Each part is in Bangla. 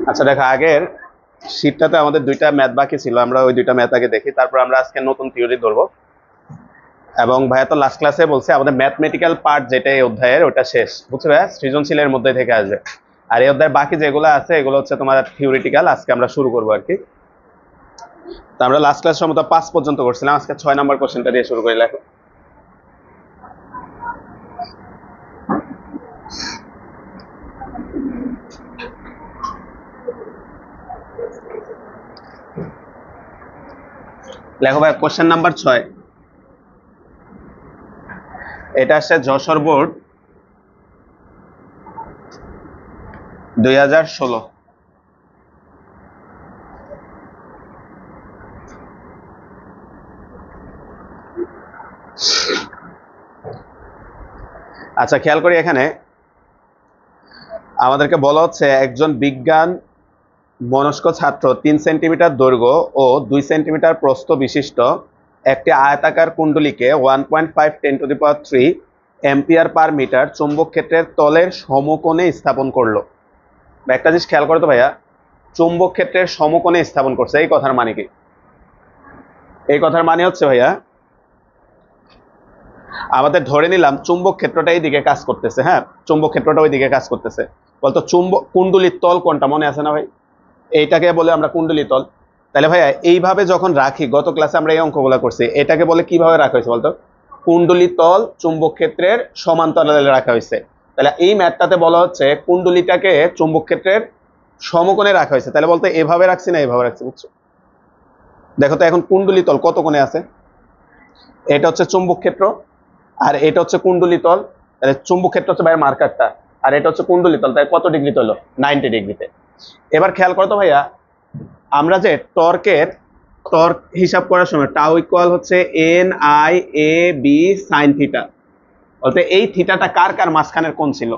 আচ্ছা দেখো, আগের শীটটাতে আমাদের দুইটা ম্যাথ বাকি ছিল, আমরা ওই দুইটা ম্যাথ আগে দেখি, তারপর আমরা আজকে নতুন থিওরি ধরবো। এবং ভাইয়া তো লাস্ট ক্লাসে বলছে আমাদের ম্যাথমেটিক্যাল পার্ট যেটা এই অধ্যায়ের, ওটা শেষ, বুঝছো ভাইয়া? সৃজনশীলের মধ্যে থেকে আসবে। আর এই অধ্যায়ের বাকি যেগুলো আছে এগুলো হচ্ছে তোমার থিওরিটিক্যাল। আজকে আমরা শুরু করবো আর কি। তো আমরা লাস্ট ক্লাস সম্ভবত 5 পর্যন্ত করছিলাম, আজকে 6 নম্বর কোশ্চেনটা দিয়ে শুরু করি। লেখো। লেখো ভাই, কোশ্চেন নাম্বার 6। এটা আসছে যশোর বোর্ড 2016। আচ্ছা খেয়াল করি, এখানে আমাদেরকে বলা হচ্ছে একজন বিজ্ঞান মনস্ক ছাত্র 3 সেন্টিমিটার দৈর্ঘ্য ও 2 সেন্টিমিটার প্রস্থ বিশিষ্ট একটি আয়তাকার কুণ্ডলীকে 1.5 10⁻³ এম্পিয়ার পার মিটার চুম্বক ক্ষেত্রের তলের সমকোণে স্থাপন করলো। একটা জিনিস খেয়াল করো তো ভাইয়া, চুম্বক ক্ষেত্রের সমকোণে স্থাপন করছে, এই কথার মানে কি? এই কথার মানে হচ্ছে ভাইয়া, আমাদের ধরে নিলাম চুম্বক ক্ষেত্রটা এই দিকে কাজ করতেছে। হ্যাঁ, চুম্বক ক্ষেত্রটা ওই দিকে কাজ করতেছে। বলতো চুম্বক কুণ্ডলীর তল কোনটা মনে আছে না ভাই? এইটাকে বলে আমরা কুণ্ডলী তল। তাহলে ভাইয়া এইভাবে যখন রাখি, গত ক্লাসে আমরা এই অঙ্কগুলো করছি, এটাকে বলে কিভাবে রাখা হয়েছে বলতো? কুণ্ডলী তল চুম্বক ক্ষেত্রের সমান্তরালে রাখা হয়েছে। তাহলে এই ম্যাথটাতে বলা হচ্ছে কুণ্ডলীটাকে চুম্বক ক্ষেত্রের সমকোণে রাখা হয়েছে। তাহলে বলতে এভাবে রাখছি না এভাবে রাখছি, বুঝছো? দেখো তো এখন কুণ্ডলী তল কত কোণে আছে। এটা হচ্ছে চুম্বক ক্ষেত্র আর এটা হচ্ছে কুণ্ডলী তল। তাহলে চুম্বক ক্ষেত্র হচ্ছে ভাইয়ের মার্কারটা, আর এটা হচ্ছে কুণ্ডলী তল। তাই কত ডিগ্রিতে হলো? 90 ডিগ্রিতে। এবার খেয়াল করো তো ভাইয়া, আমরা যে টর্ক হিসাব করার সময় টাউ ইকুয়াল হচ্ছে NIAB sin থিটা, বলতে এই থিটাটা কার কার মাঝখানের কোণ ছিল?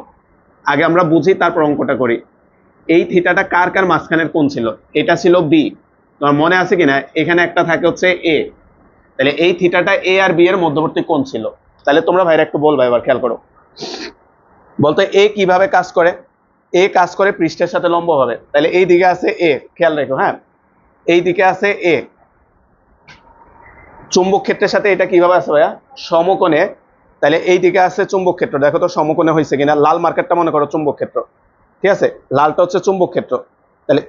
আগে আমরা বুঝি তারপর অঙ্কটা করি। এই থিটাটা কার কার মাঝখানের কোণ ছিল? এটা ছিল বি। তোমার মনে আছে কিনা? এখানে একটা থাকে হচ্ছে এ। তাহলে এই থিটাটা এ আর বি এর মধ্যবর্তী কোণ ছিল। তাহলে তোমরা ভাইরা একটু বলবা, এবার খেয়াল করো। বলতো এ কিভাবে কাজ করে? এ কাজ করে পৃষ্ঠের সাথে লম্ব হবে। তাহলে এই দিকে আছে এ, খেয়াল রেখো। হ্যাঁ, এই দিকে আছে এ। চুম্বক ক্ষেত্রের সাথে এটা কিভাবে আছে ভাইয়া? সমকোণে। তাহলে এই দিকে আছে চুম্বক ক্ষেত্র, দেখো তো সমকোণে হয়েছে কিনা। লাল মার্কারটা মনে করো চুম্বক ক্ষেত্র, ঠিক আছে? লালটা হচ্ছে চুম্বক ক্ষেত্র। তাহলে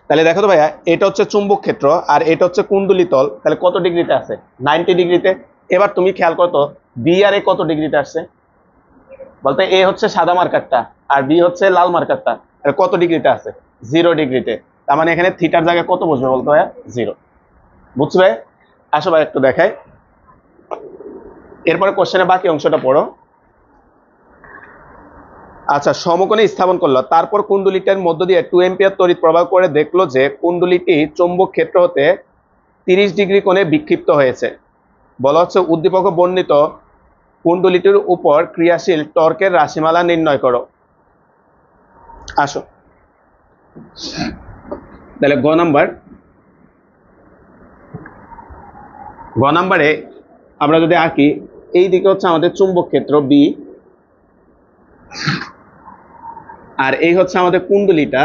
তাহলে দেখো তো ভাইয়া, এটা হচ্ছে চুম্বক ক্ষেত্র আর এটা হচ্ছে কুণ্ডলী তল। তাহলে কত ডিগ্রিতে আছে? 90 ডিগ্রিতে। এবার তুমি খেয়াল করো তো, বি আর এ কত ডিগ্রিতে আসছে? বলতে এ হচ্ছে সাদা মার্কারটা আর বি হচ্ছে লাল মার্কারটা। কত ডিগ্রিতে আছে? 0 ডিগ্রিতে। তার মানে এখানে থিটার জায়গায় কত বসবে বলতো ভাইয়া? 0। বুঝছো ভাই? আসো ভাই একটু দেখাই। এরপরে কোশ্চেনের বাকি অংশটা পড়ো। আচ্ছা, সমকোণে স্থাপন করলো, তারপর কুণ্ডলীটার মধ্য দিয়ে 2 এম্পিয়ার তড়িৎ প্রবাহ করে দেখলো যে কুণ্ডলীটি চুম্বক ক্ষেত্র হতে 30 ডিগ্রি কোণে বিক্ষিপ্ত হয়েছে। বলা হচ্ছে উদ্দীপক বর্ণিত কুণ্ডলীটির উপর ক্রিয়াশীল টর্কের রাশিমালা নির্ণয় করো। আসো তাহলে গ নাম্বারে আমরা যদি আঁকি, এই দিকে হচ্ছে আমাদের চুম্বক ক্ষেত্র বি, আর এই হচ্ছে আমাদের কুণ্ডলীটা।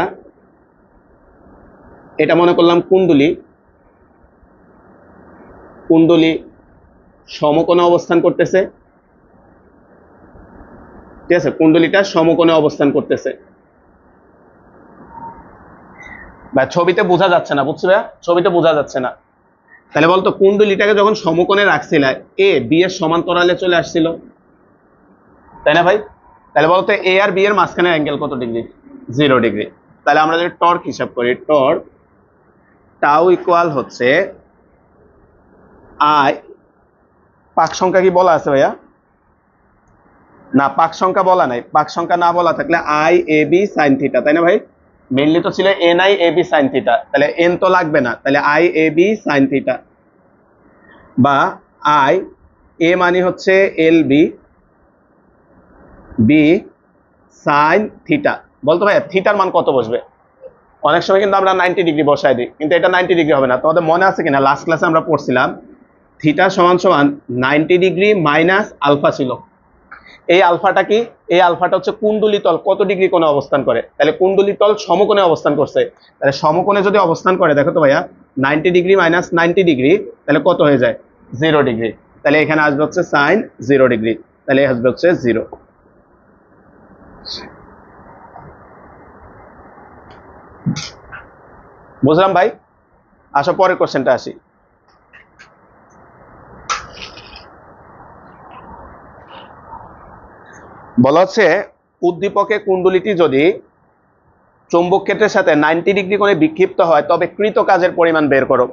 এটা মনে করলাম কুণ্ডলী সমকোণে অবস্থান করতেছে, ঠিক আছে? কুণ্ডলীটা সমকোণে অবস্থান করতেছে। বা ছবিতে বোঝা যাচ্ছে না, বুঝছো ভাইয়া? ছবিতে বোঝা যাচ্ছে না। তাহলে বলতো কুণ্ডলীটাকে যখন সমকোণে রাখছিল, এ বি এর সমান্তরালে চলে আসছিল, তাই না ভাই? তাহলে বলতো এ আর বি এর মাঝখানে অ্যাঙ্গেল কত ডিগ্রি? 0 ডিগ্রি। তাহলে আমরা যদি টর্ক হিসাব করি, টর্ক টাউ ইকুয়াল হচ্ছে আই, পাক সংখ্যা কি বলা আছে ভাইয়া? না, পাক সংখ্যা বলা নাই। পাক সংখ্যা না বলা থাকলে IAB sin থিটা, তাই না ভাই? মেইনলি তো ছিল NIAB sin থিটা, তাহলে এন তো লাগবে না। তাহলে IAB sin থিটা বা আই এ মানে হচ্ছে LB, বি সাইন থিটা। বলতো ভাই থিটার মান কত বসবে? অনেক সময় কিন্তু আমরা 90 ডিগ্রি বসাই দিই, কিন্তু এটা 90 ডিগ্রি হবে না। তোমাদের মনে আছে কিনা লাস্ট ক্লাসে আমরা পড়ছিলাম থিটা সমান সমান 90 ডিগ্রি মাইনাস আলফা ছিল। এই আলফাটা কি? এই আলফাটা হচ্ছে কুণ্ডলী তল কত ডিগ্রি কোণে অবস্থান করে, তাহলে কুণ্ডলী তল সমকোণে অবস্থান করছে, তাহলে সমকোণে যদি অবস্থান করে দেখো তো ভাইয়া 90 ডিগ্রি মাইনাস 90 ডিগ্রি, তাহলে কত হয়ে যায়? 0 ডিগ্রি। তাহলে এখানে আসবে হচ্ছে সাইন 0 ডিগ্রি, তাহলে আসবে হচ্ছে 0। বুঝলাম ভাই? আসো পরের কোশ্চেনটা আসি। বলা হচ্ছে উদ্দীপকে কুণ্ডলীটি যদি চৌম্বক ক্ষেত্রের সাথে 90 ডিগ্রি কোণে বিক্ষিপ্ত হয় তবে কৃত কাজের পরিমাণ বের করো।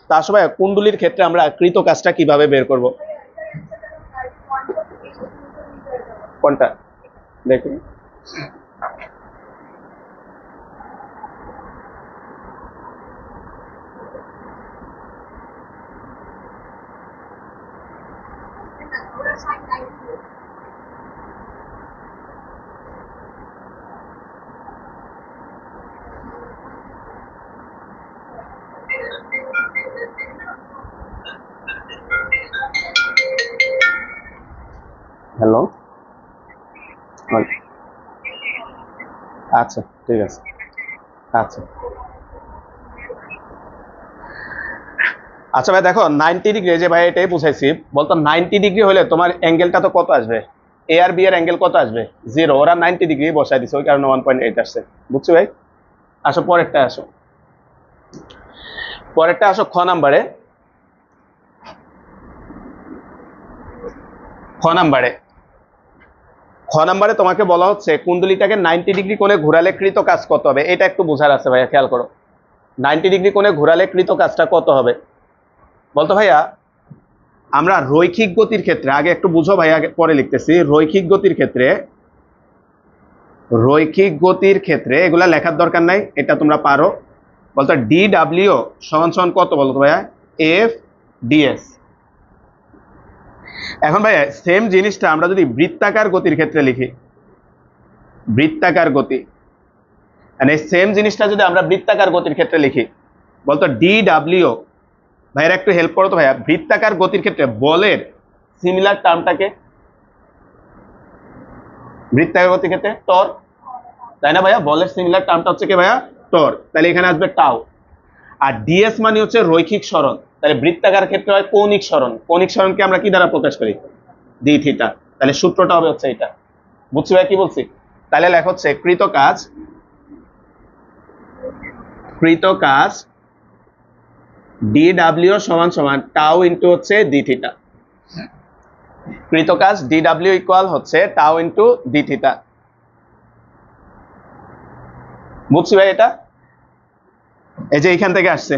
তা আসলে কুণ্ডলীর ক্ষেত্রে আমরা কৃত কাজটা কিভাবে বের করব? কোনটা দেখুন। হ্যালো, আচ্ছা ঠিক আছে। আচ্ছা আচ্ছা ভাই দেখো 90 ডিগ্রি, যে ভাই এটাই বুঝাইছি, বলতো 90 ডিগ্রি হলে তোমার অ্যাঙ্গেলটা তো কত আসবে? এ আর বি এর অ্যাঙ্গেল কত আসবে? 0। ওরা 90 ডিগ্রি বসাই দিছে, ওই কারণে 1.8 আসছে। বুঝছো ভাই? আসো পরেরটা আসো, পরেরটা আসো খ নাম্বারে। খ নাম্বারে খ নাম্বারে তোমাকে বলা হচ্ছে কুণ্ডলীটাকে 90 ডিগ্রি কোণে ঘোরালে কৃত কাজ কত হবে, এটা একটু বোঝার আছে ভাইয়া, খেয়াল করো। 90 ডিগ্রি কোণে ঘোরালে কৃত কাজটা কত হবে বলতো ভাইয়া? আমরা রৈখিক গতির ক্ষেত্রে, আগে একটু বুঝো ভাইয়া, আগে পরে লিখতেছি। রৈখিক গতির ক্ষেত্রে এগুলা লেখার দরকার নাই, এটা তোমরা পারো। বলতো ডি ডাব্লিউ সমান সমান কত বলতো ভাইয়া? F DS. এখন ভাইয়া সেম জিনিসটা আমরা যদি বৃত্তাকার গতির ক্ষেত্রে লিখি, বৃত্তাকার গতি, মানে সেম জিনিসটা যদি আমরা বৃত্তাকার গতির ক্ষেত্রে লিখি, বলতো ডি ডাব্লিউ, ভাইয়েরা একটু হেল্প করো তো ভাইয়া, বৃত্তাকার গতির ক্ষেত্রে বলের সিমিলার টার্মটাকে, বৃত্তাকার গতির ক্ষেত্রে টর্ক, তাই না ভাইয়া? বলের সিমিলার টার্মটা হচ্ছে কি ভাইয়া? টর্ক। তাহলে এখানে আসবে টাউ। আর ডিএস মানে হচ্ছে রৈখিক সরণ, তাহলে বৃত্তাকার ক্ষেত্রে হয় কৌণিক সরণ। কৌণিক সরণকে আমরা কি দ্বারা প্রকাশ করি? D theta. তাহলে সূত্রটা হবে হচ্ছে এটা। বুঝছি ভাই কি বলছি? তাহলে লেখা হচ্ছে কৃত কাজ ডি ডাব্লিউ সমান সমান টাউ ইন্টু হচ্ছে ডি থিটা। কৃত কাজ ডি ডাব্লিউ ইকুয়াল হচ্ছে টাউ ইন্টু ডি থিটা। বুঝছি ভাই? এটা এই যে এইখান থেকে আসছে,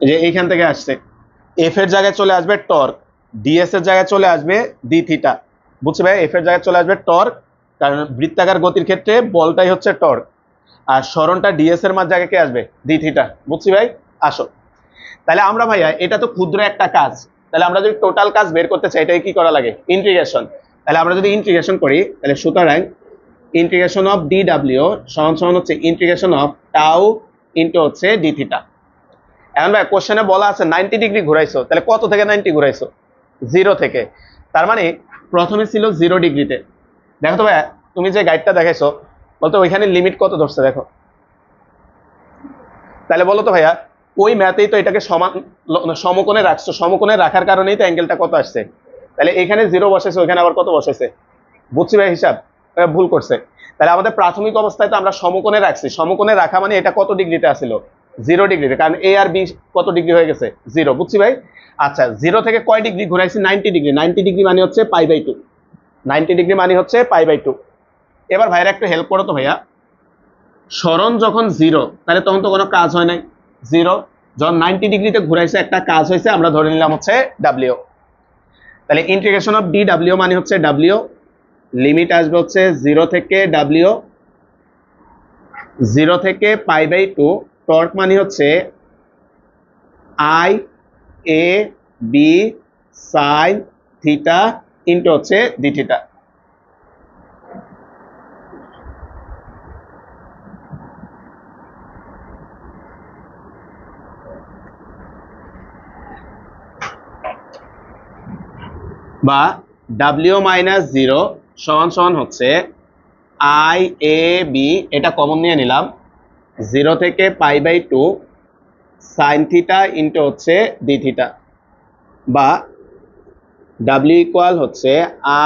এই যে এইখান থেকে আসছে, এফ এর জায়গায় চলে আসবে টর্ক, ডিএস এর জায়গায় চলে আসবে ডি থিটা। বুঝছি ভাই? এফ এর জায়গায় চলে আসবে টর্ক, কারণ বৃত্তাকার গতির ক্ষেত্রে বলটাই হচ্ছে টর্ক, আর সরণটা ডিএস এর মাঝ জায়গায় কে আসবে? D theta. বুঝছি ভাই? আসো, তাহলে আমরা ভাইয়া এটা তো ক্ষুদ্র একটা কাজ, তাহলে আমরা যদি টোটাল কাজ বের করতে চাই এটাকে কি করা লাগে? ইন্টিগ্রেশন। তাহলে আমরা যদি ইন্টিগ্রেশন করি, তাহলে সুতরাং ইন্টিগ্রেশন অফ ডি ডাব্লিউ সমান সমান হচ্ছে ইন্টিগ্রেশন অফ টাউ ইন্টু হচ্ছে ডি থিটা। এখন ভাই কোশ্চেনে বলা আছে 90 ডিগ্রি ঘুরাইছো, তাহলে কত থেকে 90 ঘুরাইছো? 0 থেকে। তার মানে প্রথমে ছিল 0 ডিগ্রিতে। দেখো তো ভাই, তুমি যে গাইডটা দেখাইছো, বলতো ওইখানে লিমিট কত ধরছে দেখো। তাহলে বলো তো ভাইয়া, ওই ম্যাথেই তো এটাকে সমান সমকোণে রাখছো, সমকোণে রাখার কারণেই তো অ্যাঙ্গেলটা কত আসছে। তাহলে এখানে 0 বসাইছে, ওইখানে আবার কত বসাইছে? বুঝছি ভাই হিসাব? ভুল করছে। তাহলে আমাদের প্রাথমিক অবস্থায় তো আমরা সমকোণে রাখছি, সমকোণে রাখা মানে এটা কত ডিগ্রিতে আসছিল? 0 ডিগ্রিতে, কারণ এ আর বি কত ডিগ্রি হয়ে গেছে? 0। বুঝছি ভাই? আচ্ছা 0 থেকে কয় ডিগ্রি ঘুরাইছি? 90 ডিগ্রি। 90 ডিগ্রি মানে হচ্ছে π/2। 90 ডিগ্রি মানে হচ্ছে π/2। এবার ভাইরা একটু হেল্প করো তো ভাইয়া, সরণ যখন 0 তাহলে তখন তো কোনো কাজ হয় নাই। 0 যখন 90 ডিগ্রিতে ঘুরাইছে একটা কাজ হয়েছে, আমরা ধরে নিলাম হচ্ছে ডাব্লিউ। তাহলে ইন্টিগ্রেশন অফ ডি ডাব্লিউ মানে হচ্ছে ডাব্লিউ, লিমিট আসবে হচ্ছে 0 থেকে ডাব্লিউ, 0 থেকে π/2। টর্ক মানে হচ্ছে I A B sine theta into হচ্ছে ডি থিটা। বা ডাব্লিউ মাইনাস জিরো সমান সমান হচ্ছে আই এ বি, এটা কমন নিয়ে নিলাম, 0 থেকে π/2 সাইন থিটা ইন্টু হচ্ছে ডি থিটা, বা ডাব্লিউ ইকুয়াল হচ্ছে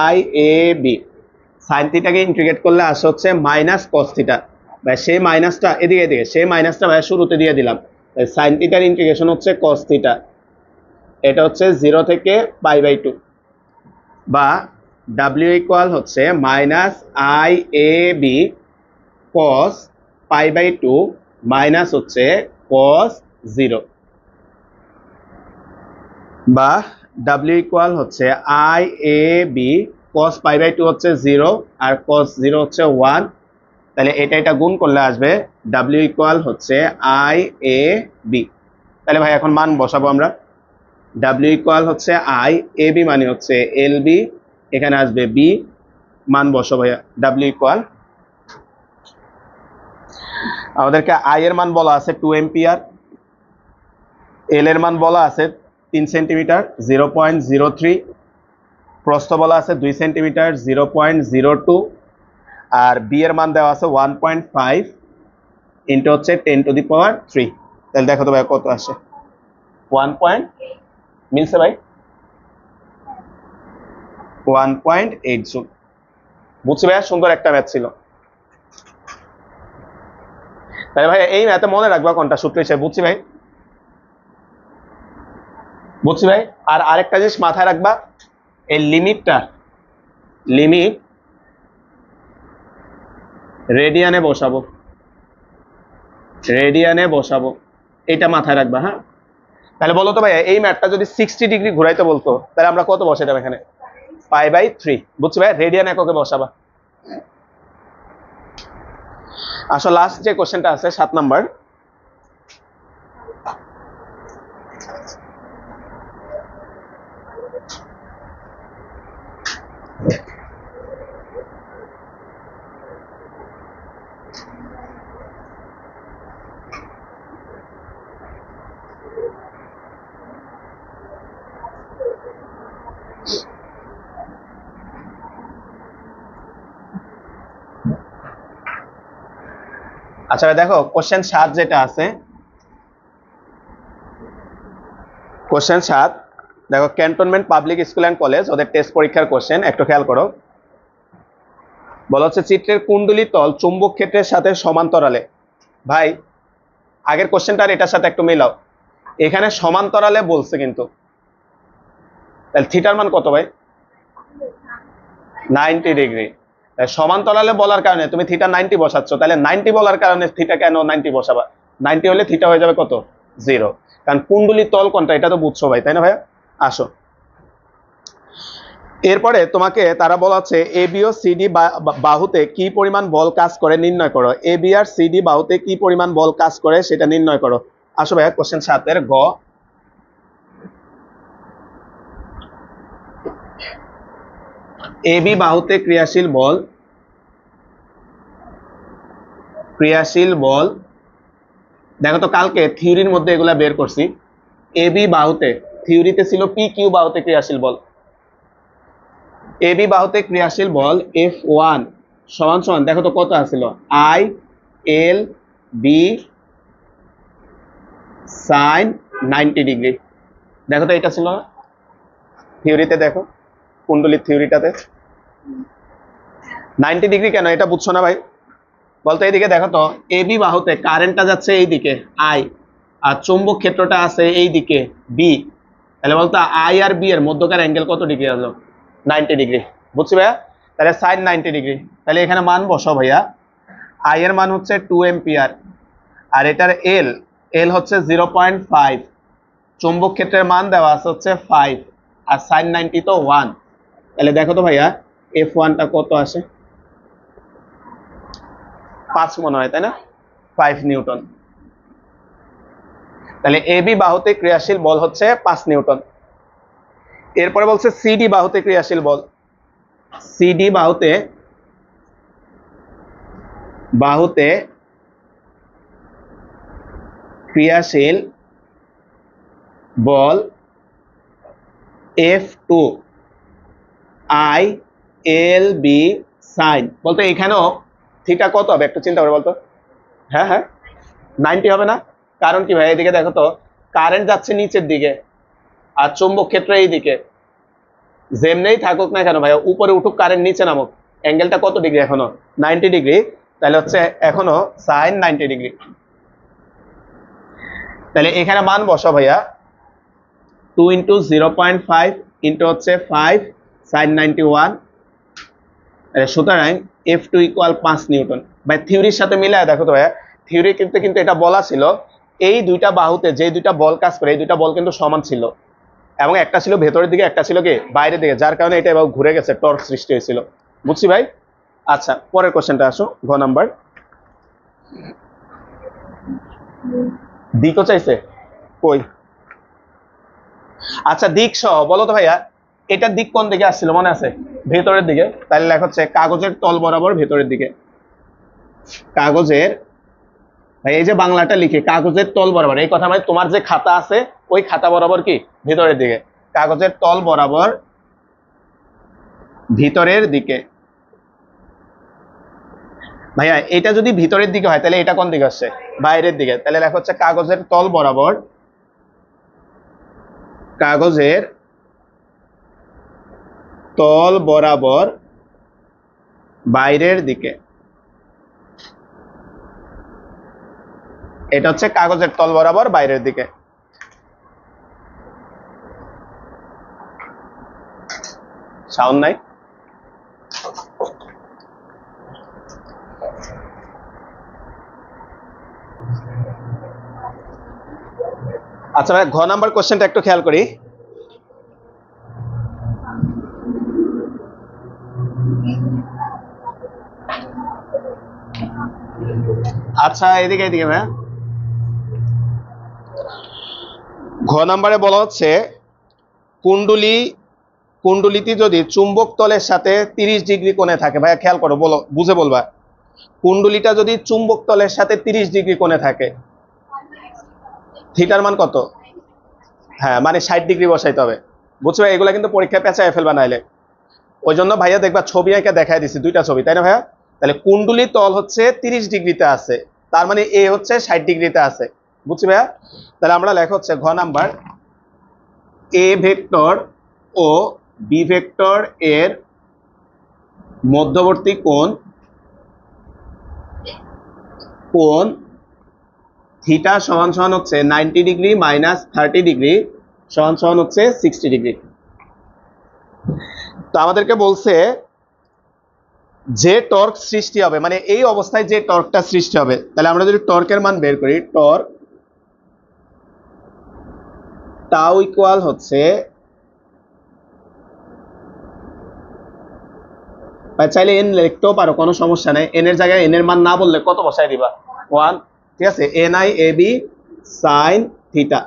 আই এ বি, সাইন থিটাকে ইন্টিগ্রেট করলে আসে হচ্ছে মাইনাস কস থিটা। ভাই সেই মাইনাসটা এদিকে এদিকে, সেই মাইনাসটা ভাই শুরুতে দিয়ে দিলাম, সাইন থিটার ইন্টিগ্রেশন হচ্ছে কস থিটা, এটা হচ্ছে 0 থেকে π/2, বা ডাব্লিউ ইকুয়াল হচ্ছে minus I A B cos π/2 minus হচ্ছে কস 0, বা ডাব্লিউ ইকুয়াল হচ্ছে আই এ বি কস π/2 হচ্ছে 0 আর কস 0 হচ্ছে 1, তাহলে এটা গুণ করলে আসবে ডাব্লিউ ইকুয়াল হচ্ছে আই এ বি। তাহলে ভাই এখন মান বসাবো আমরা, ডাব্লিউ ইকুয়াল হচ্ছে আই, এ বি মানে হচ্ছে এল বি, এখানে আসবে বি, মান বসো ভাইয়া। ডাব্লিউ ইকুয়াল আমাদেরকে আই এর মান বলা আছে 2 এম্পিয়ার, এল এর মান বলা আছে 3 সেন্টিমিটার 0.03, প্রস্থ বলা আছে 2 সেন্টিমিটার 0.02, আর বি এর মান দেওয়া আছে 1.5 ইন্টু হচ্ছে 10⁻3। তাহলে দেখো তো ভাই কত আসে, 1 মিলছে ভাই 1.8 জুল। বুঝছি ভাইয়া, সুন্দর একটা ম্যাথ ছিল। তাহলে ভাই এই ম্যাথে মনে রাখবা কোনটা সূত্র হিসেবে, বুঝছি ভাই, বুঝছি ভাই। আর আরেকটা জিনিস মাথায় রাখবা, এই লিমিট রেডিয়ানে বসাবো, এটা মাথায় রাখবা। হ্যাঁ, তাহলে বলো তো ভাই এই ম্যাথটা যদি 60 ডিগ্রি ঘুরাইতে বলতো তাহলে আমরা কত বসাইতাম এখানে, π/3। বুঝছি ভাই, রেডিয়ান এককে বসাবা। আসলে লাস্ট যে কোশ্চেনটা আছে 7 নাম্বার, আচ্ছা দেখো কোশ্চেন 7 যেটা আছে, কোশ্চেন 7 দেখো, cantonment public school and college ওদের টেস্ট পরীক্ষার কোশ্চেন, একটু খেয়াল করো। বলা হচ্ছে চিত্রের কুণ্ডলী তল চুম্বক ক্ষেত্রের সাথে সমান্তরালে। ভাই আগের কোশ্চেনটা আর এটার সাথে একটু মিলাও, এখানে সমান্তরালে বলছে কিন্তু, তাহলে থিটার মান কত ভাই, 90 ডিগ্রি। সমান্তরালে বলার কারণে তুমি থিটা 90 বসাচ্ছ, তাহলে 90 বলার কারণে থিটা কেন 90 বসাবা, 90 হলে থিটা হয়ে যাবে কত, 0, কারণ কুণ্ডলী তল কোনটা এটা তো বুঝছো ভাই, তাই না ভাইয়া। আসো এরপরে তোমাকে তারা বলাচ্ছে এ বি ও সিডি বাহুতে কি পরিমাণ বল কাজ করে নির্ণয় করো, এ বি আর সিডি বাহুতে কি পরিমাণ বল কাজ করে সেটা নির্ণয় করো। আসো ভাইয়া কোশ্চেন 7 গ, এ বি বাহুতে ক্রিয়াশীল বল, দেখো তো কালকে থিওরির মধ্যে এগুলা বের করছি। এ বি বাহুতে, থিওরিতে ছিল পি কিউ বাহুতে ক্রিয়াশীল বল, এ বি বাহুতে ক্রিয়াশীল বল F1 সমান সমান দেখো তো কত আসছিল, I L B sine 90 degree. দেখো তো এটা ছিল না থিওরিতে, দেখো কুণ্ডলীর থিওরিটাতে 90 ডিগ্রি কেন, এটা বুঝছো না ভাই, বলতো এইদিকে দেখো তো, এ বি বাহুতে কারেন্টটা যাচ্ছে এইদিকে আই, আর চুম্বক ক্ষেত্রটা আছে এইদিকে বি, তাহলে বলতো আই আর বি এর মধ্যকার অ্যাঙ্গেল কত ডিগ্রি হলো, 90 ডিগ্রি। বুঝছি ভাইয়া, তাহলে সাইন 90 ডিগ্রি। তাহলে এখানে মান বসাও ভাইয়া, আই এর মান হচ্ছে 2 এম্পিয়ার, আর এটার এল হচ্ছে 0.5, চুম্বক ক্ষেত্রের মান দেওয়া আছে হচ্ছে 5, আর সাইন 90 তো 1, তাহলে দেখো তো ভাইয়া F1টা কত আসে, 5 মনে হয়, তাই না, 5 নিউটন। তাহলে এ বি বাহুতে ক্রিয়াশীল বল হচ্ছে 5 নিউটন। এরপরে বলছে সিডি বাহুতে ক্রিয়াশীল বল, সিডি বাহুতে ক্রিয়াশীল বল F2 I L B sine, বলতো এখানেও থিটা কত হবে একটু চিন্তা করে বলতো। হ্যাঁ হ্যাঁ 90 হবে না? কারণ কি ভাই, এদিকে দেখো তো, কারেন্ট যাচ্ছে নিচের দিকে আর চুম্বক ক্ষেত্র এই দিকে, যেমনেই থাকুক না কেন ভাই, উপরে উঠুক কারেন্ট নিচে নামুক, অ্যাঙ্গেলটা কত ডিগ্রি এখনো? 90 ডিগ্রি। তাহলে হচ্ছে এখনো সাইন 90 ডিগ্রি। তাহলে এখানে মান বসো ভাইয়া, 2 ইন্টু 0.5 ইন্টু হচ্ছে 5 সাইন 91। সুতরাং F2 ইকুয়াল 5 নিউটন। ভাই থিওরির সাথে মিলায় দেখো তো ভাইয়া, থিওরি কিন্তু এটা বলা ছিল এই দুইটা বাহুতে যে দুইটা বল কাজ করে এই দুইটা বল কিন্তু সমান ছিল, এবং একটা ছিল ভেতরের দিকে একটা ছিল কি বাইরের দিকে, যার কারণে এটা এবার ঘুরে গেছে, টর্ক সৃষ্টি হয়েছিল। বুঝছি ভাই? আচ্ছা পরের কোশ্চেনটা আসো, ঘ নাম্বার। দিকও চাইছে কই? আচ্ছা দিক সহ বলো তো ভাইয়া, এটার দিক কোন দিকে আসছিল মনে আছে? ভেতরের দিকে। তাহলে লেখা হচ্ছে কাগজের তল বরাবর ভেতরের দিকে। কাগজের, ভাই এই যে বাংলাটা লিখে কাগজের তল বরাবর, এই কথা মানে তোমার যে খাতা আছে ওই খাতা বরাবর কি ভেতরের দিকে, কাগজের তল বরাবর ভিতরের দিকে। ভাইয়া এটা যদি ভিতরের দিকে হয় তাহলে এটা কোন দিকে আসছে? বাইরের দিকে। তাহলে লেখা হচ্ছে কাগজের তল বরাবর, কাগজের তল বরাবর বাইরের দিকে। এটা হচ্ছে কাগজের তল বরাবর বাইরের দিকে। সাউন্ড নাই? আচ্ছা ভাই ঘ নাম্বার কোশ্চেনটা একটু খেয়াল করি। আচ্ছা এদিকে এদিকে ভাই, ঘ নাম্বারে বলা হচ্ছে কুণ্ডলিটি যদি চুম্বক তলের সাথে 30 ডিগ্রি কোণে থাকে। ভাইয়া খেয়াল করো, বলো বুঝে বলবা। কুণ্ডলিটা যদি চুম্বক তলের সাথে 30 ডিগ্রি কোণে থাকে, থিটার মান কত? হ্যাঁ মানে 60 ডিগ্রি বসাইতে হবে। বুঝছো? এগুলা কিন্তু পরীক্ষায় পেঁচায় ফেলবা নাইলে। ওই জন্য ভাইয়া দেখবা ছবি এঁকে দেখাই দিছি, দুইটা ছবি, তাই না ভাইয়া? তাহলে কুণ্ডলীর তল হচ্ছে 30 ডিগ্রিতে আছে, তার মানে এ হচ্ছে 60 ডিগ্রিতে আছে। বুঝছি ভাইয়া? তাহলে আমরা লেখা হচ্ছে ঘ নাম্বার, এ ভেক্টর ও বি ভেক্টর এর মধ্যবর্তী কোণ থিটা সমান সমান হচ্ছে 90 ডিগ্রি মাইনাস 30 ডিগ্রি সমান সমান হচ্ছে 60 ডিগ্রি। তো আমাদেরকে বলছে যে টর্ক সৃষ্টি হবে, মানে এই অবস্থায় যে টর্কটা সৃষ্টি হবে, তাহলে আমরা যদি টর্কের মান বের করি, টর্ক টাউ ইকুয়াল হচ্ছে, চাইলে এন লিখতেও পারো, কোনো সমস্যা নেই। এন এর জায়গায় এন এর মান না বললে কত বসায় দিবা? 1। ঠিক আছে, N I A B sine theta.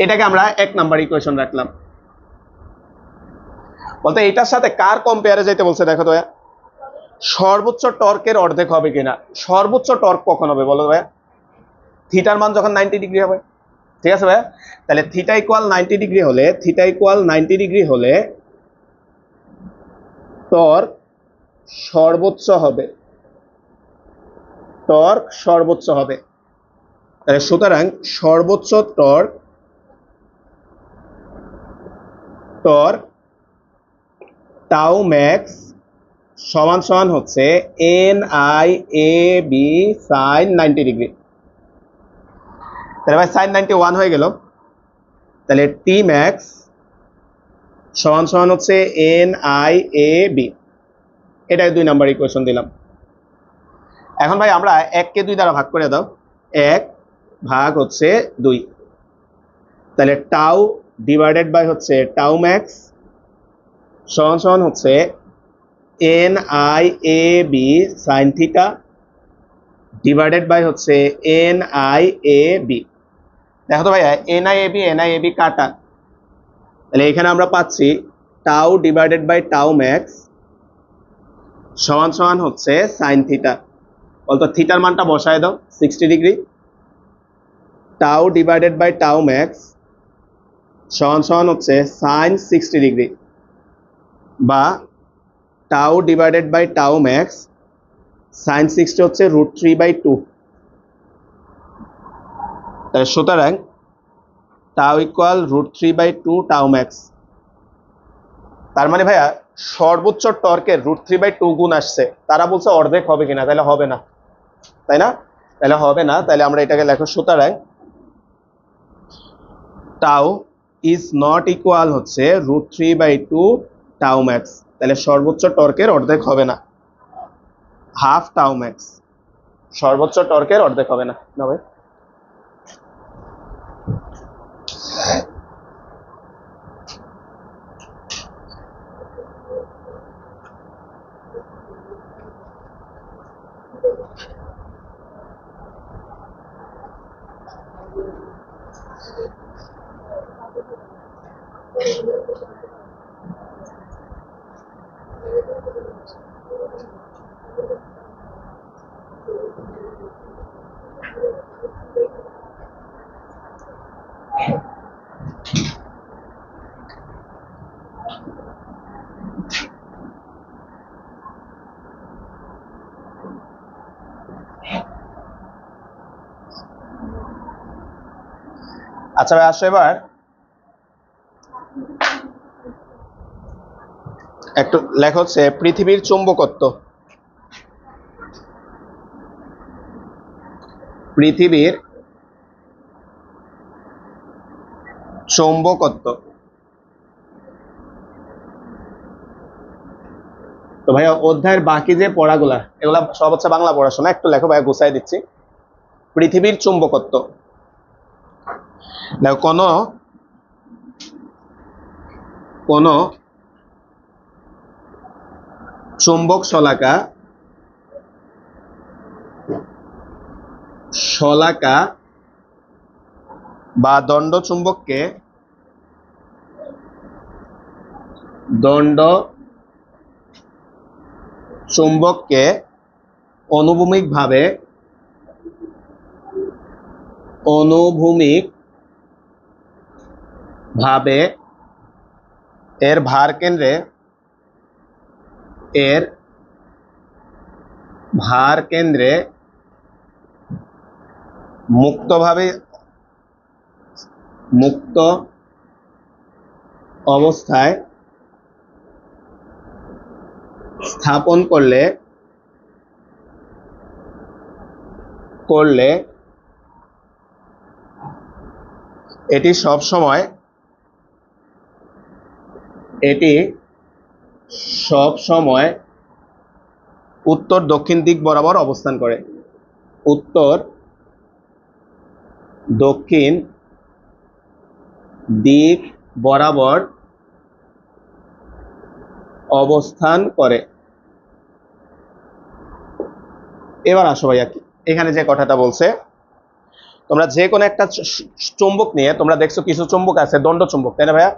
এটাকে আমরা 1 নাম্বার ইকুয়েশন রাখলাম। বলতে এটার সাথে কার কম্পেয়ারে যেতে বলছে দেখো তো, সর্বোচ্চ টর্কের অর্ধেক হবে কিনা। সর্বোচ্চ টর্ক কখন হবে বলো ভাইয়া? থিটার মান যখন 90 ডিগ্রি হবে। ঠিক আছে ভাইয়া? তাহলে থিটা ইকুয়াল 90 ডিগ্রি হলে, থিটা ইকুয়াল 90 ডিগ্রি হলে টর্ক সর্বোচ্চ হবে, টর্ক সর্বোচ্চ হবে। তাহলে সুতরাং সর্বোচ্চ টর্ক টাউ ম্যাক্স সমান সমান হচ্ছে N I A B sine 90 degree. তাহলে ভাই সাইন 91 হয়ে গেল। তাহলে টি ম্যাক্স সমান সমান হচ্ছে এন আই এ বি। এটাই 2 নাম্বার ইকুয়েশন দিলাম। এখন ভাই আমরা 1 কে 2 দ্বারা ভাগ করে দাও, 1 ভাগ হচ্ছে 2। তাহলে টাউ ডিভাইডেড বাই হচ্ছে টাউ ম্যাক্স সমান সমান হচ্ছে N I A B sine theta divided by হচ্ছে এন আই এ বি। দেখো তো ভাইয়া এন আই এ বি কাটা, তাহলে এখানে আমরা পাচ্ছি tau divided by tau max সমান সমান হচ্ছে সাইন থিটা। বলতো থিটার মানটা বসায় দাও 60 degree, tau divided by tau max সমান সমান হচ্ছে sin 60 ডিগ্রি বা tau divided by tau max sin 60 হচ্ছে √3/2। সুতরাং টাউ ইকুয়াল √3/2 টাউ ম্যাক্স। তার মানে ভাইয়া সর্বোচ্চ টর্কের √3/2 গুণ আসছে, তারা বলছে অর্ধেক হবে কিনা, তাহলে হবে না, তাই না? তাহলে হবে না, তাহলে আমরা এটাকে লেখো সুতরাং টাউ ইজ নট ইকুয়াল হচ্ছে √3/2 টাউ ম্যাক্স, তাহলে সর্বোচ্চ টর্কের অর্ধেক হবে না, হাফ টাউ ম্যাক্স, সর্বোচ্চ টর্কের অর্ধেক হবে না। না ভাই, আচ্ছা ভাই আসো এবার একটু লেখা হচ্ছে পৃথিবীর চুম্বকত্ব। পৃথিবীর চৌম্বকত্ব। তো ভাইয়া অধ্যায়ের বাকি যে পড়াগুলা এগুলা সব হচ্ছে বাংলা পড়াশোনা, একটু লেখো ভাইয়া, গুছাই দিচ্ছি। পৃথিবীর চুম্বকত্ব, দেখো কোন চুম্বক শলাকা বা দণ্ড চুম্বককে অনুভূমিক ভাবে এর ভার কেন্দ্রে মুক্ত অবস্থায় স্থাপন করলে এটি সব সময় উত্তর দক্ষিণ দিক বরাবর অবস্থান করে। উত্তর দক্ষিণ দিক বরাবর অবস্থান করে। এবার আসো ভাইয়া, এখানে যে কথাটা বলছে, তোমরা যে কোনো একটা চুম্বক নিয়ে তোমরা দেখছো কিছু চুম্বক আছে দণ্ড চুম্বক, তাই না ভাইয়া?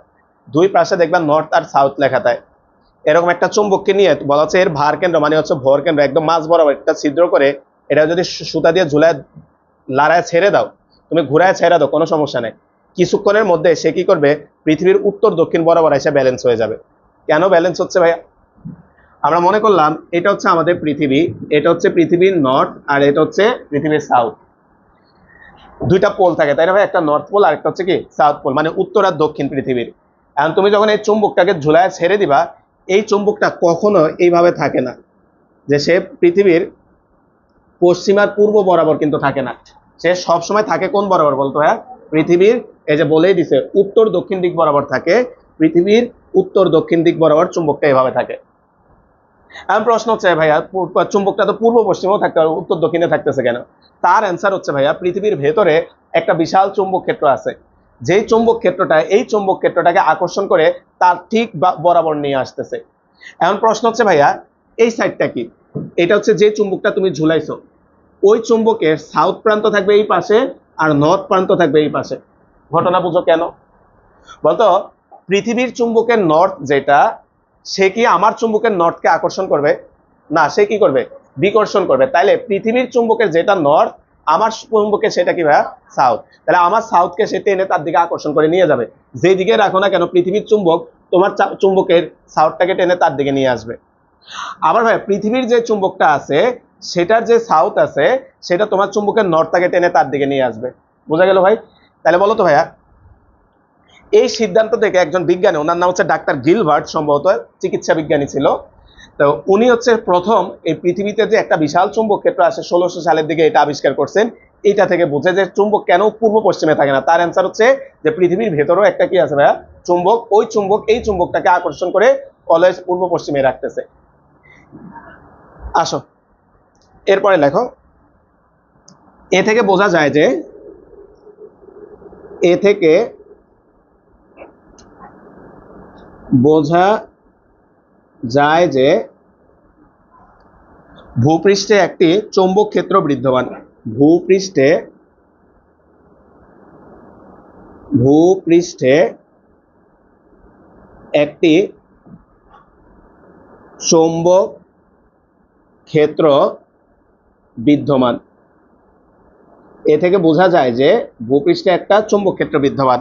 দুই পাশে দেখবা নর্থ আর সাউথ লেখা থাকে। এরকম একটা চুম্বককে নিয়ে বলা হচ্ছে এর ভার কেন্দ্র মানে হচ্ছে ভর কেন্দ্র একদম মাঝ বরাবর একটা ছিদ্র করে এটা যদি সুতা দিয়ে ঝুলায় লাড়ায় ছেড়ে দাও, তুমি ঘুরায় ছেড়ে দাও, কোনো সমস্যা নেই, কিছুক্ষণের মধ্যে সে কি করবে, পৃথিবীর উত্তর দক্ষিণ বরাবর এসে ব্যালেন্স হয়ে যাবে। কেন ব্যালেন্স হচ্ছে ভাইয়া? আমরা মনে করলাম এটা হচ্ছে আমাদের পৃথিবী, এটা হচ্ছে পৃথিবীর নর্থ আর এটা হচ্ছে পৃথিবীর সাউথ, দুইটা পোল থাকে, তাই না ভাই? একটা নর্থ পোল আর একটা হচ্ছে কি সাউথ পোল, মানে উত্তর আর দক্ষিণ পৃথিবীর। এখন তুমি যখন এই চুম্বকটাকে ঝুলায় ছেড়ে দিবা, এই চুম্বকটা কখনো এইভাবে থাকে না যে সে পৃথিবীর পশ্চিম আর পূর্ব বরাবর কিন্তু থাকে না, সে সবসময় থাকে কোন বরাবর বলতো ভাইয়া? পৃথিবীর, এই যে বলেই দিছে উত্তর দক্ষিণ দিক বরাবর থাকে, পৃথিবীর উত্তর দক্ষিণ দিক বরাবর চুম্বকটা এভাবে থাকে। এখন প্রশ্ন হচ্ছে ভাইয়া চুম্বকটা তো পূর্ব পশ্চিমেও থাকতে পারে, উত্তর দক্ষিণে থাকতেছে কেন? তার অ্যান্সার হচ্ছে ভাইয়া পৃথিবীর ভেতরে একটা বিশাল চুম্বক ক্ষেত্র আছে, যেই চুম্বক ক্ষেত্রটা এই চুম্বক ক্ষেত্রটাকে আকর্ষণ করে তার ঠিক বরাবর নিয়ে আসতেছে। এখন প্রশ্ন হচ্ছে ভাইয়া এই সাইডটা কি? এটা হচ্ছে যে চুম্বকটা তুমি ঝুলাইছো, ওই চুম্বকের সাউথ প্রান্ত থাকবে এই পাশে আর নর্থ প্রান্ত থাকবে এই পাশে। ঘটনা বুঝো কেন বলতো? পৃথিবীর চুম্বকের নর্থ যেটা, সে কি আমার চুম্বকের নর্থকে আকর্ষণ করবে না, সে কি করবে? বিকর্ষণ করবে। তাইলে পৃথিবীর চুম্বকের যেটা নর্থ আমার চুম্বকে সেটা কি ভাইয়া সাউথ, তাহলে আমার সাউথকে সে টেনে তার দিকে আকর্ষণ করে নিয়ে যাবে। যেদিকে রাখো না কেন পৃথিবীর চুম্বক তোমার চুম্বকের সাউথটাকে টেনে তার দিকে নিয়ে আসবে। আবার ভাইয়া পৃথিবীর যে চুম্বকটা আছে সেটার যে সাউথ আছে সেটা তোমার চুম্বকের নর্থটাকে টেনে তার দিকে নিয়ে আসবে। বোঝা গেল ভাই? তাহলে বলো তো ভাইয়া, এই সিদ্ধান্ত থেকে একজন বিজ্ঞানী, ওনার নাম হচ্ছে ডাক্তার গিলবার্ট, সম্ভবত চিকিৎসা বিজ্ঞানী ছিল। তো উনি হচ্ছে প্রথম এই পৃথিবীতে যে একটা বিশাল চুম্বক ক্ষেত্র আসে 1600 সালের দিকে এটা আবিষ্কার করছেন। এটা থেকে বোঝে যে চুম্বক কেন পূর্ব পশ্চিমে থাকে না। তার অ্যান্সার হচ্ছে যে পৃথিবীর ভেতরেও একটা কি আছে ভাইয়া, চুম্বক। ওই চুম্বক এই চুম্বকটাকে আকর্ষণ করে অলওয়েজ পূর্ব পশ্চিমে রাখতেছে। আসো এরপরে লেখো, এ থেকে বোঝা যায় যে এ থেকে বোঝা যায় যে ভূপৃষ্ঠে একটি চৌম্বক ক্ষেত্র বিদ্যমান। ভূপৃষ্ঠে একটি চৌম্বক ক্ষেত্র বিদ্যমান। এ থেকে বোঝা যায় যে ভূপৃষ্ঠে একটা চৌম্বক ক্ষেত্র বিদ্যমান।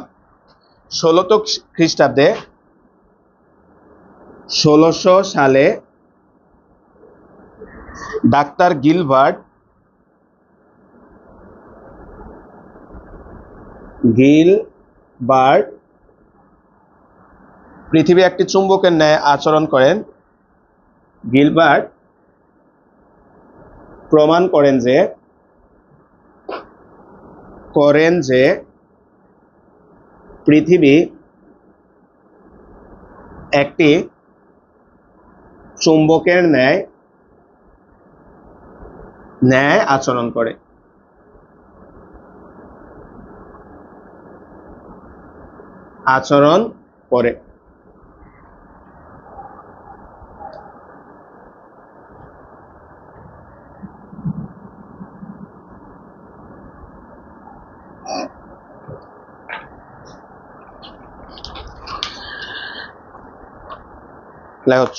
16 খ্রিস্টাব্দে 1600 সালে ডাক্তার গিলবার্ট পৃথিবী একটি চুম্বকের ন্যায় আচরণ করেন। গিলবার্ট প্রমাণ করেন যে পৃথিবী একটি চুম্বকের ন্যায় আচরণ করে।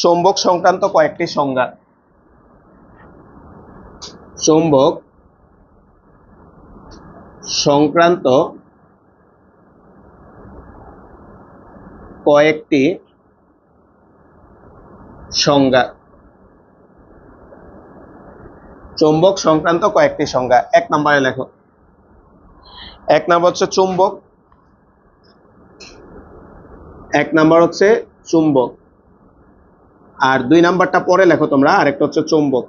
চৌম্বক সংক্রান্ত কয়েকটি সংজ্ঞা। চৌম্বক সংক্রান্ত কয়েকটি সংজ্ঞা। চৌম্বক সংক্রান্ত কয়েকটি সংজ্ঞা। 1 নম্বরে লেখো। 1 নম্বর হচ্ছে চুম্বক। 1 নম্বর হচ্ছে চুম্বক। আর 2 নাম্বারটা পরে লেখো তোমরা, আরেকটা হচ্ছে চুম্বক।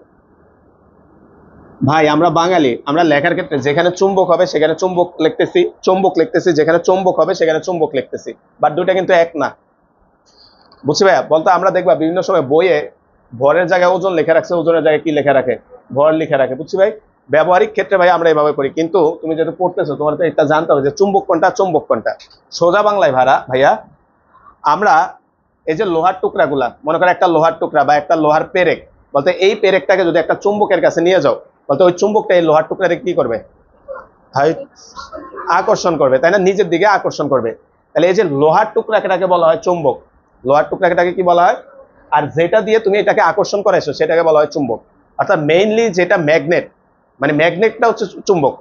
ভাই আমরা বাঙালি, আমরা লেখার ক্ষেত্রে যেখানে চুম্বক হবে সেখানে চুম্বক লিখতেছি, যেখানে চুম্বক হবে সেখানে চুম্বক লিখতেছি, বাট দুইটা কিন্তু এক না। বুঝছি ভাইয়া? বলতো আমরা দেখবা বিভিন্ন সময় বইয়ে ভরের জায়গায় ওজন লেখা রাখছে, ওজনের জায়গায় কি লেখা রাখে, ভর লেখা রাখে। বুঝছি ভাই? ব্যবহারিক ক্ষেত্রে ভাই আমরা এভাবে করি, কিন্তু তুমি যেহেতু পড়তেছো তোমার তো এটা জানতে হবে যে চুম্বক কোনটা, চুম্বক কোনটা। সোজা বাংলায় ভাইয়া আমরা এই যে লোহার টুকরাগুলা, মনে করো একটা লোহার টুকরা বা একটা লোহার পেরেক, বলতে এই পেরেকটাকে যদি একটা চুম্বকের কাছে নিয়ে যাও, বলতে ওই চুম্বকটা এই লোহার টুকরাকে কি করবে, আকর্ষণ করবে, তাই না? নিজের দিকে আকর্ষণ করবে। তাহলে এই যে লোহার টুকরাটাকে বলা হয় চুম্বক। লোহার টুকরাটাকে কি বলা হয়? আর যেটা দিয়ে তুমি এটাকে আকর্ষণ করাইছো সেটাকে বলা হয় চুম্বক। অর্থাৎ মেইনলি যেটা ম্যাগনেট, মানে ম্যাগনেটটা হচ্ছে চুম্বক।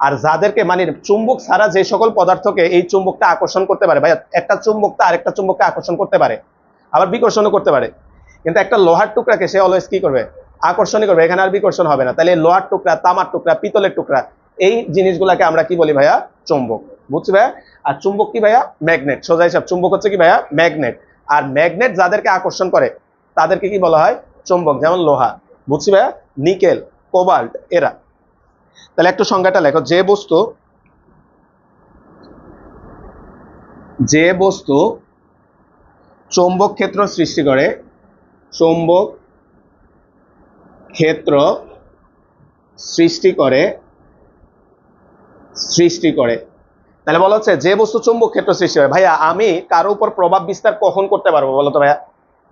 আর যাদেরকে মানে চুম্বক ছাড়া যে সকল পদার্থকে এই চুম্বকটা আকর্ষণ করতে পারে, ভাই একটা চুম্বকটা আরেকটা চুম্বককে আকর্ষণ করতে পারে, আবার বিকর্ষণও করতে পারে। কিন্তু একটা লোহার টুকরাকে সে অলওয়েজ কি করবে, আকর্ষণই করবে, এখানে আর বিকর্ষণ হবে না। তাহলে লোহার টুকরা, তামার টুকরা, পিতলের টুকরা, এই জিনিসগুলাকে আমরা কি বলি ভাইয়া, চুম্বক। বুঝছি ভাইয়া? আর চুম্বক কি ভাইয়া, ম্যাগনেট। সোজা হিসাব চুম্বক হচ্ছে কি ভাইয়া, ম্যাগনেট। আর ম্যাগনেট যাদেরকে আকর্ষণ করে তাদেরকে কি বলা হয়, চুম্বক। যেমন লোহা, বুঝছি ভাইয়া, নিকেল, কোবাল্ট, এরা। তাহলে একটু সংজ্ঞাটা লেখো। যে বস্তু চৌম্বক ক্ষেত্র সৃষ্টি করে, চৌম্বক ক্ষেত্র সৃষ্টি করে, তাহলে বলা হচ্ছে যে বস্তু চৌম্বক ক্ষেত্র সৃষ্টি করে। ভাইয়া আমি কারো উপর প্রভাব বিস্তার কখন করতে পারবো বলো তো ভাইয়া?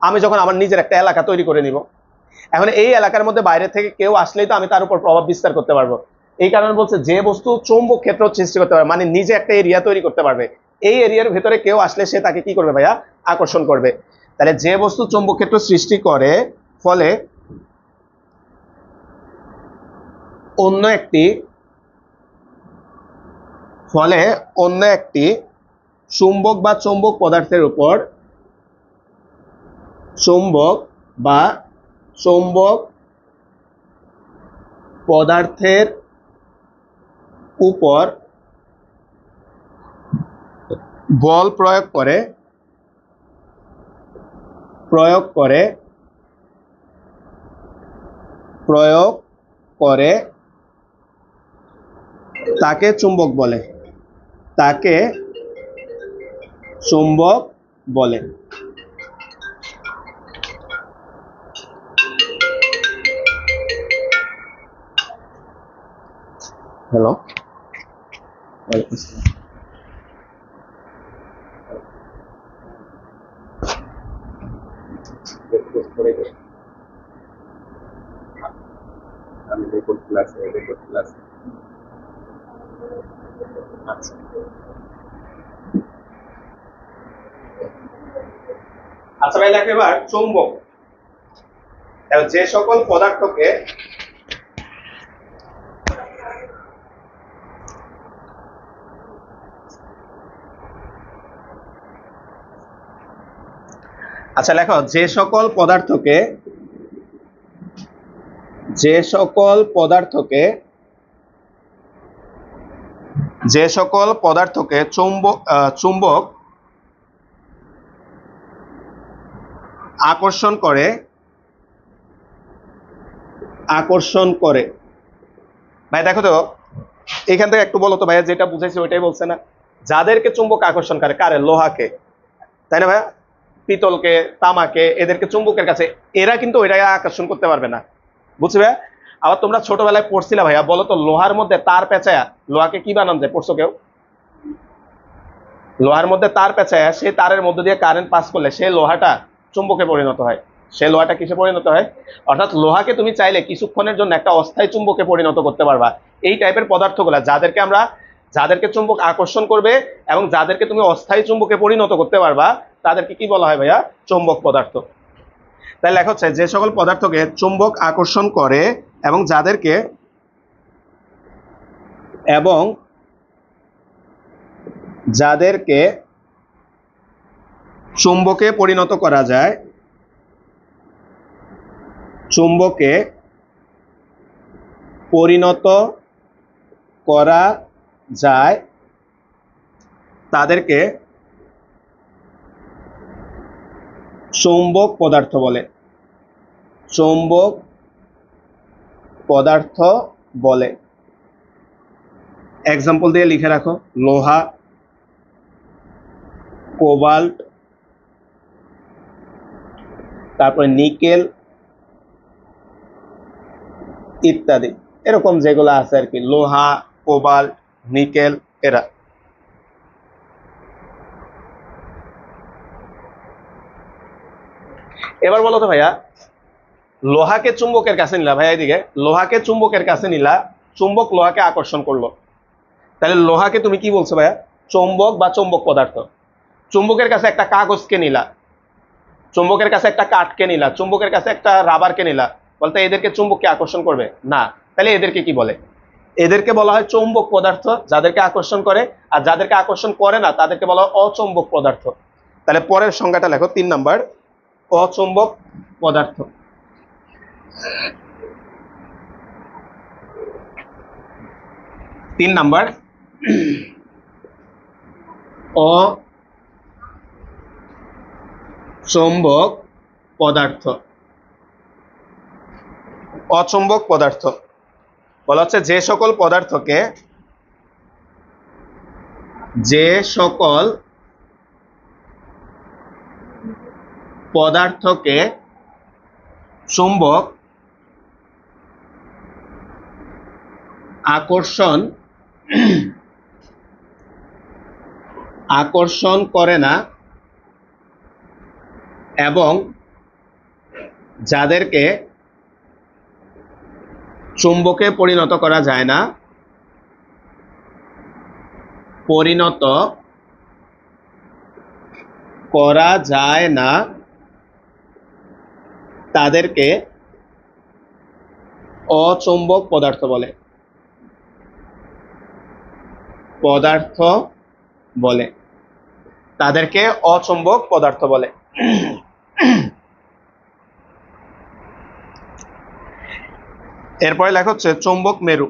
আমি যখন আমার নিজের একটা এলাকা তৈরি করে নিব। এখন এই এলাকার মধ্যে বাইরে থেকে কেউ আসলেই তো আমি তার উপর প্রভাব বিস্তার করতে পারবো। এই কারণে বলছে যে বস্তু চৌম্বক ক্ষেত্র সৃষ্টি করতে পারবে, মানে নিজে একটা এরিয়া তৈরি করতে পারবে, এই এরিয়ার ভেতরে কেউ আসলে সে তাকে কি করবে ভাইয়া, আকর্ষণ করবে। তাহলে যে বস্তু চৌম্বক ক্ষেত্র সৃষ্টি করে ফলে অন্য একটি ফলে অন্য একটি চুম্বক বা চৌম্বক পদার্থের উপর চুম্বক বা চৌম্বক পদার্থের উপর বল প্রয়োগ করে তাকে চুম্বক বলে। তাকে চুম্বক বলে। হ্যালো, আচ্ছা ভাই, দেখো এবার চুম্বক যে সকল পদার্থকে আচ্ছা লেখো, যে সকল পদার্থকে চুম্বক আকর্ষণ করে ভাই দেখো তো এখান থেকে একটু বলো তো ভাইয়া, যেটা বুঝাইছি ওইটাই বলছে না? যাদেরকে চুম্বক আকর্ষণ করে, কারে? লোহাকে, তাই না ভাইয়া? পিতলকে, তামাকে, এদেরকে চুম্বকের কাছে, এরা কিন্তু ওইটাকে আকর্ষণ করতে পারবে না, বুঝছো ভাইয়া? আবার তোমরা ছোটবেলায় পড়ছিলা ভাইয়া, বলো তো লোহার মধ্যে তার পেঁচায়া লোহাকে কি বানান যায়? পড়ছো কেউ? লোহার মধ্যে তার পেঁচায়া সেই তারের মধ্যে দিয়ে কারেন্ট পাস করলে সেই লোহাটা চুম্বকে পরিণত হয়। সেই লোহাটা কিসে পরিণত হয়? অর্থাৎ লোহাকে তুমি চাইলে কিছুক্ষণের জন্য একটা অস্থায়ী চুম্বকে পরিণত করতে পারবা। এই টাইপের পদার্থগুলা যাদেরকে চুম্বক আকর্ষণ করবে এবং যাদেরকে তুমি অস্থায়ী চুম্বকে পরিণত করতে পারবা, তাদেরকে কি বলা হয় ভাইয়া? চুম্বক পদার্থ। তাই লেখা হচ্ছে যে সকল পদার্থকে চুম্বক আকর্ষণ করে এবং যাদেরকে চুম্বকে পরিণত করা যায়, তাদেরকে চৌম্বক পদার্থ বলে। এক্সাম্পল দিয়ে লিখে রাখো: লোহা, কোবাল্ট, তারপরে নিকেল ইত্যাদি, এরকম যেগুলো আছে আর কি, লোহা, কোবাল্ট, নিকেল, এরা। এবার বলো তো ভাইয়া, লোহাকে চুম্বকের কাছে নিলা, ভাইয়া এদিকে, লোহাকে চুম্বকের কাছে নিলা, চুম্বক লোহাকে আকর্ষণ করলো, তাহলে লোহাকে তুমি কি বলছো ভাইয়া? চুম্বক বা চুম্বক পদার্থ। চুম্বকের কাছে একটা কাগজকে নিলা, চুম্বকের কাছে একটা কাঠকে নিলা, চুম্বকের কাছে একটা রাবারকে নিলা, বলতে এদেরকে চুম্বককে আকর্ষণ করবে না, তাহলে এদেরকে কি বলে? এদেরকে বলা হয় চৌম্বক পদার্থ, যাদেরকে আকর্ষণ করে। আর যাদেরকে আকর্ষণ করে না তাদেরকে বলা হয় অচৌম্বক পদার্থ। তাহলে পরের সংজ্ঞাটা লেখো, 3 নাম্বার, অচৌম্বক পদার্থ। তিন নাম্বার, অচৌম্বক পদার্থ। অচৌম্বক পদার্থ বলা হচ্ছে যে সকল পদার্থকে চুম্বক আকর্ষণ করে না এবং যাদেরকে চুম্বকে পরিণত করা যায় না, তাদেরকে অচৌম্বক পদার্থ বলে। পদার্থ বলে, তাদেরকে অচুম্বক পদার্থ বলে। এরপরে লেখা হচ্ছে চুম্বক মেরু।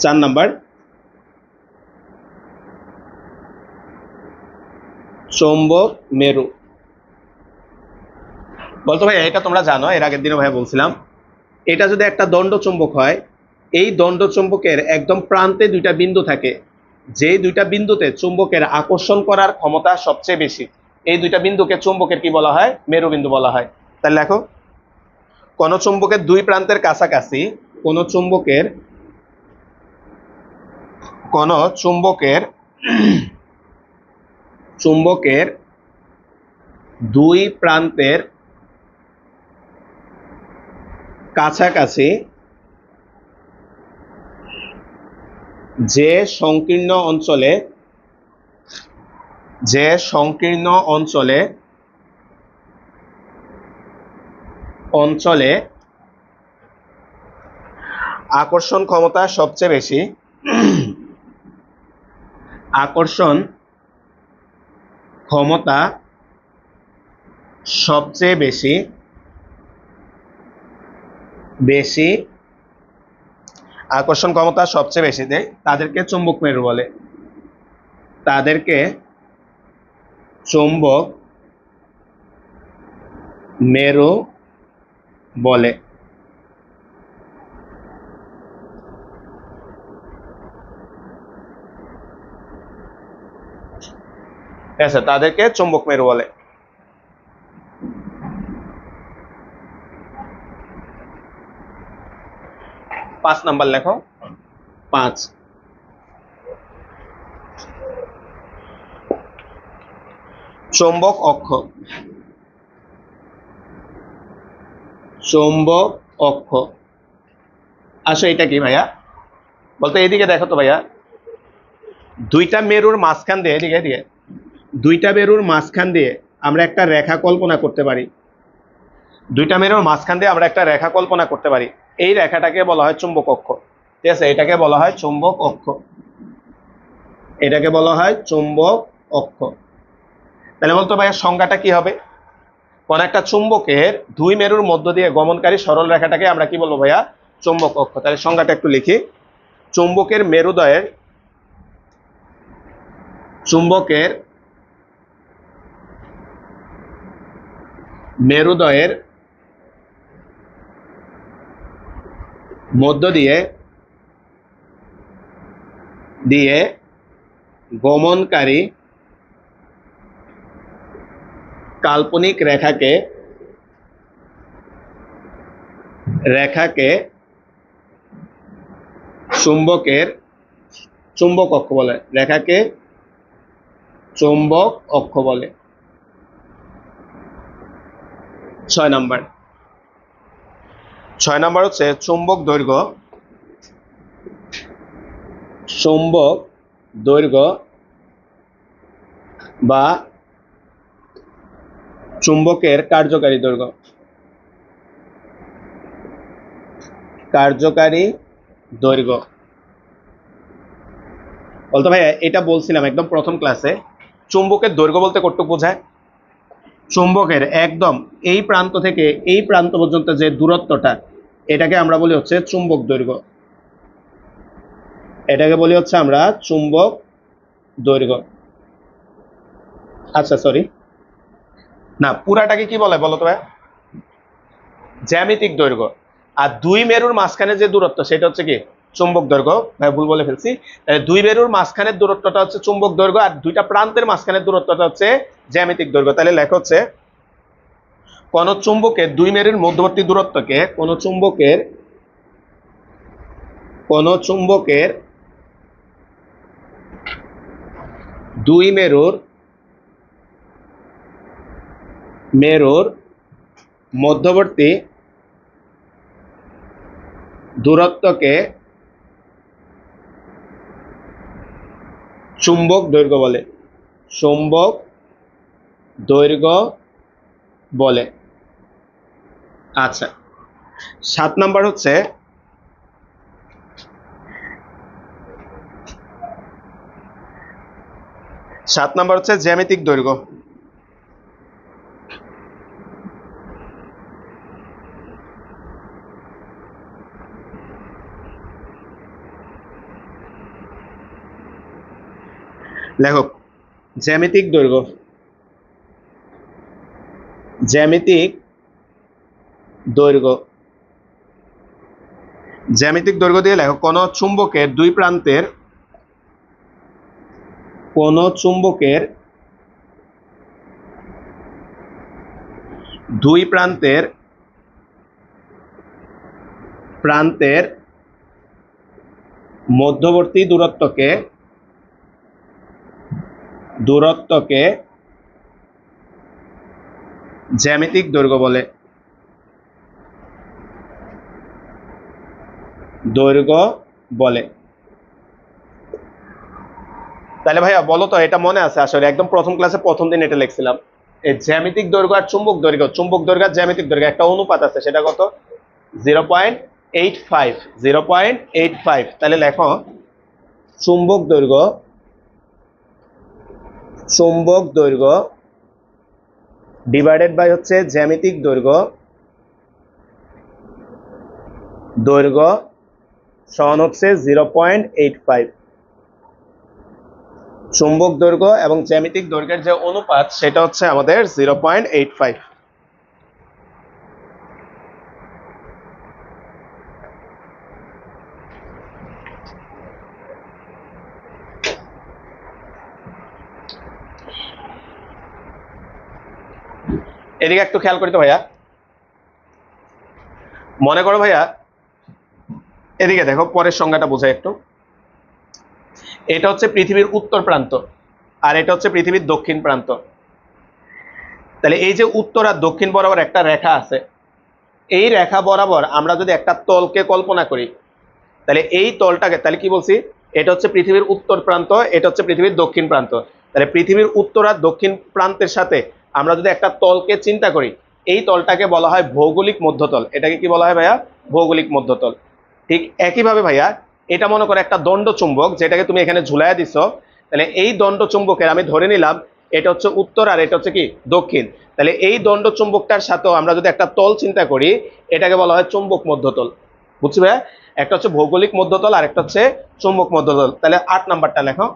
4 নাম্বার, চুম্বক মেরু। বলতো ভাই এটা তোমরা জানো, এর আগের দিনে ভাই বলছিলাম, এটা যদি একটা দণ্ড চুম্বক হয়, এই দণ্ড চুম্বকের একদম প্রান্তে দুইটা বিন্দু থাকে, যে দুইটা বিন্দুতে চুম্বকের আকর্ষণ করার ক্ষমতা সবচেয়ে বেশি, এই দুইটা বিন্দুকে চুম্বকের কি বলা হয়? মেরু বিন্দু বলা হয়। তাহলে দেখো, কোন চুম্বকের দুই প্রান্তের কাছাকাছি, কোন চুম্বকের চুম্বকের দুই প্রান্তের কাছাকাছি যে সংকীর্ণ অঞ্চলে আকর্ষণ ক্ষমতা সবচেয়ে বেশি, আকর্ষণ ক্ষমতা সবচেয়ে বেশি দেয়, তাদেরকে চুম্বক মেরু বলে। তাদেরকে চুম্বক মেরু বলে। আচ্ছা, তাদেরকে চুম্বক মেরু বলে। পাঁচ নাম্বার লেখো। 5, চৌম্বক অক্ষ। চৌম্বক অক্ষ, আসো এটা কি ভাইয়া? বলতো এদিকে দেখো তো ভাইয়া, দুইটা মেরুর মাঝখান দিয়ে, এদিকে দুইটা মেরুর মাঝখান দিয়ে আমরা একটা রেখা কল্পনা করতে পারি। দুইটা মেরুর মাঝখান দিয়ে আমরা একটা রেখা কল্পনা করতে পারি, এই রেখাটাকে বলা হয় চুম্বক অক্ষ। ঠিক আছে, এটাকে বলা হয় চুম্বক অক্ষ, এটাকে বলা হয় চুম্বক অক্ষ। তাহলে বলতো ভাইয়া সংজ্ঞাটা কি হবে? কোন একটা চুম্বকের দুই মেরুর মধ্য দিয়ে গমনকারী সরল রেখাটাকে আমরা কি বলবো ভাইয়া? চুম্বক অক্ষ। তাহলে সংজ্ঞাটা একটু লিখি। চুম্বকের মেরুদয়ের মধ্য দিয়ে গমনকারী কাল্পনিক রেখাকে চুম্বক অক্ষ বলে। রেখাকে চুম্বক অক্ষ বলে। 6 নাম্বার হচ্ছে চুম্বক দৈর্ঘ্য। চুম্বক দৈর্ঘ্য বা চুম্বকের কার্যকারী দৈর্ঘ্য। বলতো ভাই এটা বলছিলাম একদম প্রথম ক্লাসে, চুম্বকের দৈর্ঘ্য বলতে কতটুকু বোঝায়? চুম্বকের একদম এই প্রান্ত থেকে এই প্রান্ত পর্যন্ত যে দূরত্বটা, এটাকে আমরা বলি হচ্ছে চুম্বক দৈর্ঘ্য। এটাকে বলি হচ্ছে আমরা চুম্বক দৈর্ঘ্য। আচ্ছা সরি, না পুরাটাকে কি বলে বলো তো ভাই? জ্যামিতিক দৈর্ঘ্য। আর দুই মেরুর মাঝখানে যে দূরত্ব, সেটা হচ্ছে কি? চুম্বক দৈর্ঘ্য। ভাই ভুল বলে ফেলছি, দুই মেরুর মাঝখানের দূরত্বটা হচ্ছে চুম্বক দৈর্ঘ্য, আর দুইটা প্রান্তের মাঝখানের দূরত্বটা হচ্ছে জ্যামিতিক দৈর্ঘ্য। তাহলে লেখা হচ্ছে কোন চুম্বকের দুই মেরুর মধ্যবর্তী দূরত্বকে কোন চুম্বকের দুই মেরুর মধ্যবর্তী দূরত্বকে চুম্বক দৈর্ঘ্য বলে। চুম্বক দৈর্ঘ্য বলে। আচ্ছা, 7 নাম্বার হচ্ছে 7 নাম্বার হচ্ছে জ্যামিতিক দৈর্ঘ্য। লেখো জ্যামিতিক দৈর্ঘ্য। জ্যামিতিক দৈর্ঘ্য, জ্যামিতিক দৈর্ঘ্য দিয়ে লেখো কোন চুম্বকের দুই প্রান্তের, কোন চুম্বকের দুই প্রান্তের প্রান্তের মধ্যবর্তী দূরত্বকে জ্যামিতিক দৈর্ঘ্য বলে। দৈর্ঘ্য বলে। তাহলে ভাইয়া বলো তো, এটা মনে আছে আসলে একদম প্রথম ক্লাসে প্রথম দিন এটা লিখছিলাম, এই জ্যামিতিক দৈর্ঘ্য আর চুম্বক দৈর্ঘ্য, চুম্বক দৈর্ঘ্য আর জ্যামিতিক দৈর্ঘ্য একটা অনুপাত আছে, সেটা কত? 0.85। 0.85। তাহলে লেখো চুম্বক দৈর্ঘ্য, চুম্বক দৈর্ঘ্য ডিভাইডেড বাই হচ্ছে জ্যামিতিক দৈর্ঘ্য, দৈর্ঘ্য সমান হচ্ছে 0.85। চুম্বক দৈর্ঘ্য এবং জ্যামিতিক দৈর্ঘ্যের যে অনুপাত সেটা হচ্ছে আমাদের 0.85। এদিকে একটু খেয়াল করি তো ভাইয়া, মনে করো ভাইয়া এদিকে দেখো, পরের সংজ্ঞাটা বোঝাই একটু। এটা হচ্ছে পৃথিবীর উত্তর প্রান্ত আর এটা হচ্ছে পৃথিবীর দক্ষিণ প্রান্ত। তাহলে এই যে উত্তর আর দক্ষিণ বরাবর একটা রেখা আছে, এই রেখা বরাবর আমরা যদি একটা তলকে কল্পনা করি, তাহলে এই তলটাকে, তাহলে কি বলছি, এটা হচ্ছে পৃথিবীর উত্তর প্রান্ত, এটা হচ্ছে পৃথিবীর দক্ষিণ প্রান্ত। তাহলে পৃথিবীর উত্তর আর দক্ষিণ প্রান্তের সাথে আমরা যদি একটা তলকে চিন্তা করি, এই তলটাকে বলা হয় ভৌগোলিক মধ্যতল। এটাকে কি বলা হয় ভাইয়া? ভৌগোলিক মধ্যতল। ঠিক একইভাবে ভাইয়া, এটা মনে করো একটা দণ্ড চুম্বক, যেটাকে তুমি এখানে ঝুলাইয়া দিছো। তাহলে এই দণ্ড চুম্বকের আমি ধরে নিলাম এটা হচ্ছে উত্তর আর এটা হচ্ছে কি দক্ষিণ। তাহলে এই দণ্ড চুম্বকটার সাথেও আমরা যদি একটা তল চিন্তা করি, এটাকে বলা হয় চুম্বক মধ্যতল। বুঝছি ভাইয়া? একটা হচ্ছে ভৌগোলিক মধ্যতল আর একটা হচ্ছে চুম্বক মধ্যতল। তাহলে 8 নাম্বারটা লেখো।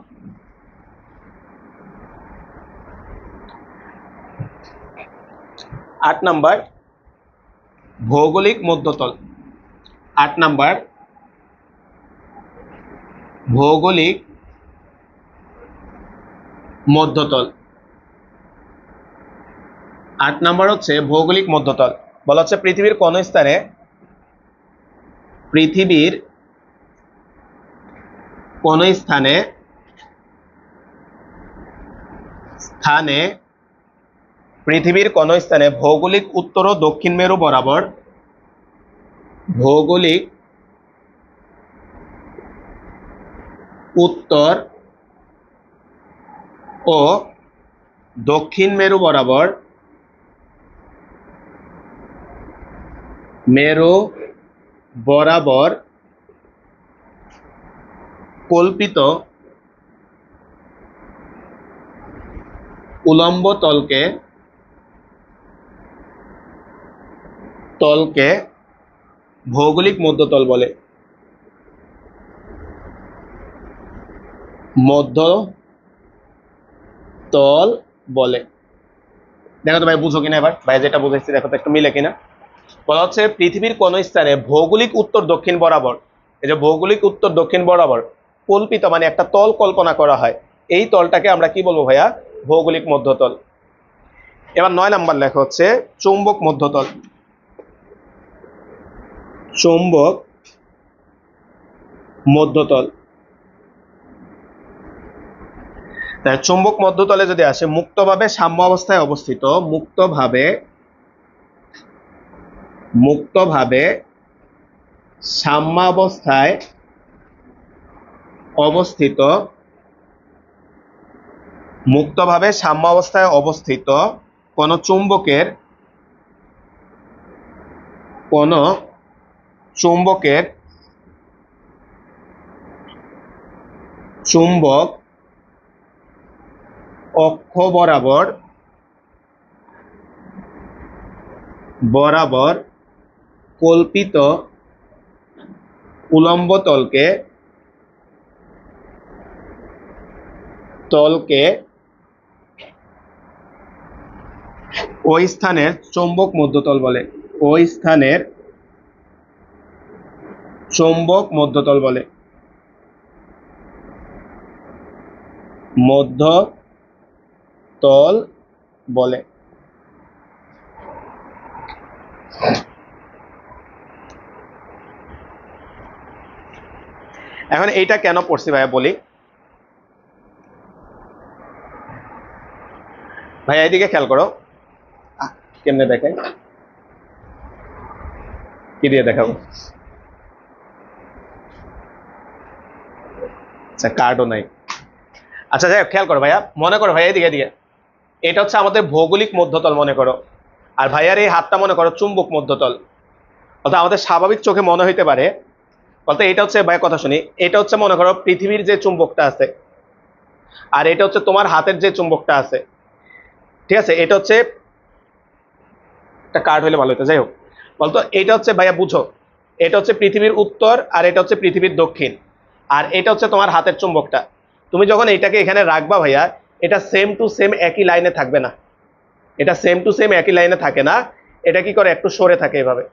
8 নাম্বার ভৌগোলিক মধ্যতল। 8 নাম্বার ভৌগোলিক মধ্যতল। 8 নাম্বার হচ্ছে ভৌগোলিক মধ্যতল। বলা হচ্ছে পৃথিবীর কোন স্থানে, পৃথিবীর কোন স্থানে স্থানে পৃথিবীর কোন স্থানে ভৌগোলিক উত্তর ও দক্ষিণ মেরু বরাবর, ভৌগোলিক উত্তর ও দক্ষিণ মেরু বরাবর, মেরু বরাবর কল্পিত উলম্ব তলকে ভৌগোলিক মধ্যতল বলে। মধ্যতল বলে। দেখো তো ভাই বুঝো কিনা, এবার ভাই যেটা বুঝাইছি দেখো তো একটু মিলে কিনা। বলা হচ্ছে পৃথিবীর কোন স্থানে ভৌগোলিক উত্তর দক্ষিণ বরাবর, এই যে ভৌগোলিক উত্তর দক্ষিণ বরাবর কল্পিত মানে একটা তল কল্পনা করা হয়, এই তলটাকে আমরা কি বলবো ভাইয়া? ভৌগোলিক মধ্যতল। এবার 9 নাম্বার লেখা হচ্ছে চুম্বক মধ্যতল। চুম্বক মধ্যতল। তাই চুম্বক মধ্যতলে যদি আসে, মুক্তভাবে সাম্য অবস্থায় অবস্থিত, মুক্তভাবে সাম্যাবস্থায় অবস্থিত, মুক্তভাবে সাম্যাবস্থায় অবস্থিত কোন চুম্বকের, কোন চুম্বকের চুম্বক অক্ষ বরাবর বরাবর কল্পিত উলম্ব তলকে ওই স্থানের চৌম্বক মধ্যতল বলে। ওই স্থানের চৌম্বক মধ্যতল বলে। মধ্যতল বলে। এখন এইটা কেন পড়ছি ভাইয়া বলি। ভাইয়া এদিকে খেয়াল করো, কেমনে দেখে, কি দিয়ে দেখাবো, আচ্ছা কার্ডও নাই। আচ্ছা যাই হোক, খেয়াল করো ভাইয়া, মনে করো ভাইয়া এদিকে এদিকে, এটা হচ্ছে আমাদের ভৌগোলিক মধ্যতল মনে করো, আর ভাইয়ার এই হাতটা মনে করো চুম্বক মধ্যতল। অর্থাৎ আমাদের স্বাভাবিক চোখে মনে হইতে পারে, বলতে এটা হচ্ছে ভাইয়া কথা শুনি, এটা হচ্ছে মনে করো পৃথিবীর যে চুম্বকটা আছে, আর এটা হচ্ছে তোমার হাতের যে চুম্বকটা আছে, ঠিক আছে, এটা হচ্ছে একটা কার্ড হলে ভালো হতো। যাই হোক, বলতো এটা হচ্ছে ভাইয়া বুঝো, এটা হচ্ছে পৃথিবীর উত্তর আর এটা হচ্ছে পৃথিবীর দক্ষিণ, আর এটা হচ্ছে তোমার হাতের চুম্বকটা। তুমি যখন এটাকে এখানে রাখবা ভাইয়া, এটা সেম টু সেম একই লাইনে থাকবে না, এটা সেম টু সেম একই লাইনে থাকে না, এটা কি করে একটু সরে থাকে এভাবে,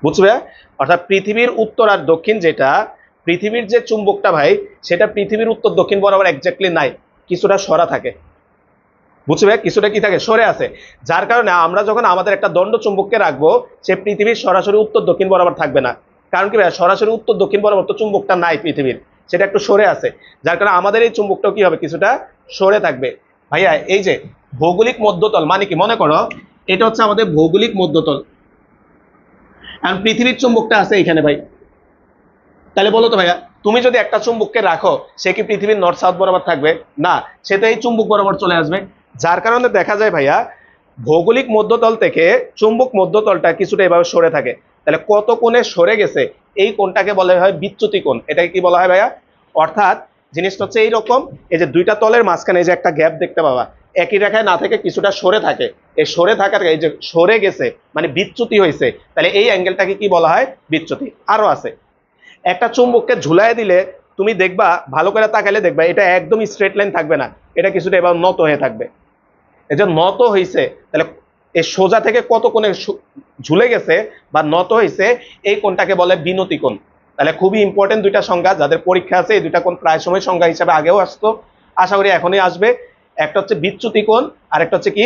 বুঝবে? অর্থাৎ পৃথিবীর উত্তর আর দক্ষিণ যেটা, পৃথিবীর যে চুম্বকটা ভাই, সেটা পৃথিবীর উত্তর দক্ষিণ বরাবর একজাক্টলি নাই, কিছুটা সরা থাকে, বুঝবে? কিছুটা কি থাকে, সরে আছে। যার কারণে আমরা যখন আমাদের একটা দণ্ড চুম্বককে রাখবো, সে পৃথিবীর সরাসরি উত্তর দক্ষিণ বরাবর থাকবে না। কারণ কি ভাই, সরাসরি উত্তর দক্ষিণ বরাবর তো চুম্বকটা নাই পৃথিবীর, সেটা একটু সরে আছে। যার কারণে আমাদের এই চুম্বকটাও কি হবে, কিছুটা সরে থাকবে। ভাইয়া এই যে ভৌগোলিক মধ্যতল মানে কি, মনে করো এটা হচ্ছে আমাদের ভৌগোলিক মধ্যতল, কারণ পৃথিবীর চুম্বকটা আছে এখানে ভাই। তাহলে বলো তো ভাইয়া, তুমি যদি একটা চুম্বককে রাখো, সে কি পৃথিবীর নর্থ সাউথ বরাবর থাকবে না, সে তো এই চুম্বক বরাবর চলে আসবে। যার কারণে দেখা যায় ভাইয়া, ভৌগোলিক মধ্যতল থেকে চুম্বক মধ্যতলটা কিছুটা এভাবে সরে থাকে। তাহলে কত কোণে সরে গেছে, এই কোণটাকে বলা হয় বিচ্যুতি কোণ। এটাকে কি বলা হয় ভাইয়া? অর্থাৎ জিনিসটা হচ্ছে এইরকম, এই যে দুইটা তলের মাঝখানে এই যে একটা গ্যাপ দেখতে পাবা, একই রেখায় না থেকে কিছুটা সরে থাকে, এই সরে থাকার এই যে সরে গেছে মানে বিচ্যুতি হয়েছে, তাহলে এই অ্যাঙ্গেলটাকে কি বলা হয়, বিচ্যুতি। আরো আছে, একটা চুম্বককে ঝুলাই দিলে তুমি দেখবা, ভালো করে তাকালে দেখবা এটা একদম স্ট্রেট লাইন থাকবে না, এটা কিছুটা এবার নত হয়ে থাকবে। এই যে নত হয়েছে, তাহলে এই সোজা থেকে কত কোণে ঝুলে গেছে বা নত হয়েছে, এই কোণটাকে বলে বিনতি কোণ। তাহলে খুবই ইম্পর্টেন্ট দুইটা সংজ্ঞা, যাদের পরীক্ষা আছে এই দুইটা কোণ প্রায় সময় সংজ্ঞা হিসাবে আগেও আসতো, আশা করি এখনই আসবে। একটা হচ্ছে বিচ্যুতি কোণ, আর একটা হচ্ছে কি,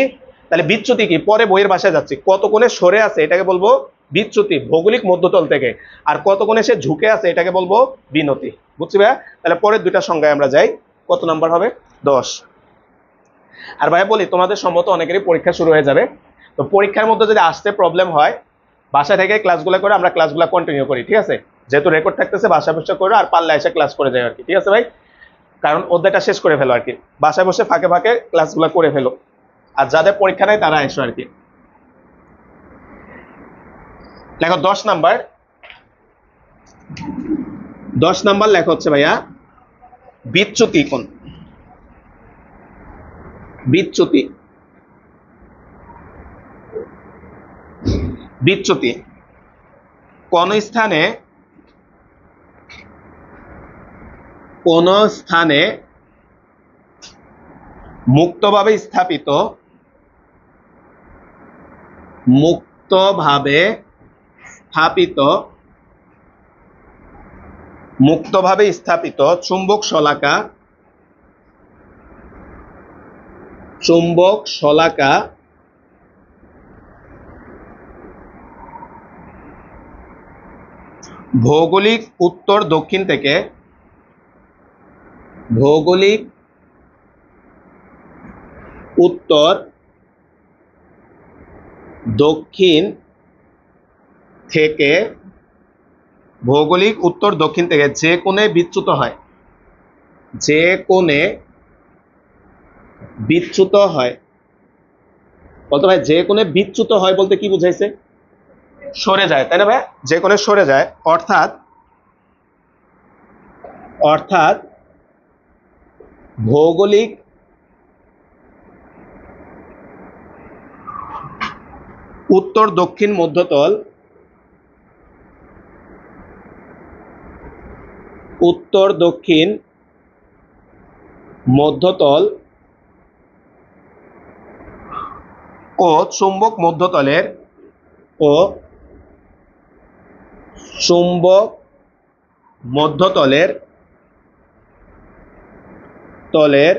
তাহলে বিচ্যুতি কি, পরে বইয়ের ভাষায় যাচ্ছি, কত কোণে সরে আছে এটাকে বলবো বিচ্যুতি ভৌগোলিক মধ্যতল থেকে, আর কত কোণে সে ঝুঁকে আছে এটাকে বলবো বিনতি। বুঝছি ভাইয়া? তাহলে পরের দুইটা সংজ্ঞায় আমরা যাই। কত নাম্বার হবে? 10। আর ভাইয়া বলি, তোমাদের সম্ভবত অনেকেরই পরীক্ষা শুরু হয়ে যাবে, তো পরীক্ষার মধ্যে যদি আসতে প্রবলেম হয়, বাসা থেকে ক্লাসগুলো করে আমরা ক্লাসগুলো কন্টিনিউ করি, ঠিক আছে? যেহেতু রেকর্ড থাকতেছে, বাসা বসে করো, আর পারলে এসে ক্লাস করে যাই আর কি, ঠিক আছে ভাই? কারণ অধ্যায়টা শেষ করে ফেলো আর কি, বাসায় বসে ফাঁকে ফাঁকে ক্লাসগুলো করে ফেলো, আর যাদের পরীক্ষা নাই তারা এসো আর কি। লেখো 10 নাম্বার। 10 নাম্বার লেখা হচ্ছে ভাইয়া বিচ্যুতি কোণ। বিচ্যুতি, বিচ্যুতি কোন স্থানে মুক্তভাবে স্থাপিত, মুক্তভাবে স্থাপিত মুক্তভাবে স্থাপিত চুম্বক শলাকা ভৌগোলিক উত্তর দক্ষিণ থেকে, ভৌগোলিক উত্তর দক্ষিণ থেকে, ভৌগোলিক উত্তর দক্ষিণ থেকে যে কোণে বিচ্যুত হয়, যে কোণে বিচ্যুত হয়। বলতো ভাই, যে কোণে বিচ্যুত হয় বলতে কি বুঝাইছে? সরে যায়, তাই না ভাই? যে কোণে সরে যায়, অর্থাৎ অর্থাৎ ভৌগোলিক উত্তর দক্ষিণ মধ্যতল, উত্তর দক্ষিণ মধ্যতল ও চুম্বক মধ্যতলের ও চুম্বক মধ্যতলের তলের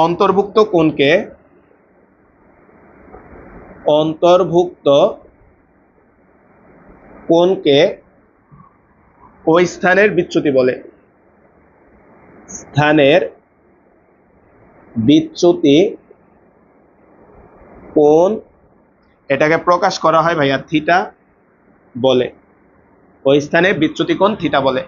অন্তর্ভুক্ত কোণকে ওই স্থানের বিচ্যুতি বলে। স্থানের বিচ্যুতি কোণ, এটাকে প্রকাশ করা হয় ভাইয়া থিটা বলে। ওই স্থানে বিচ্যুতি কোণ থিটা বলে।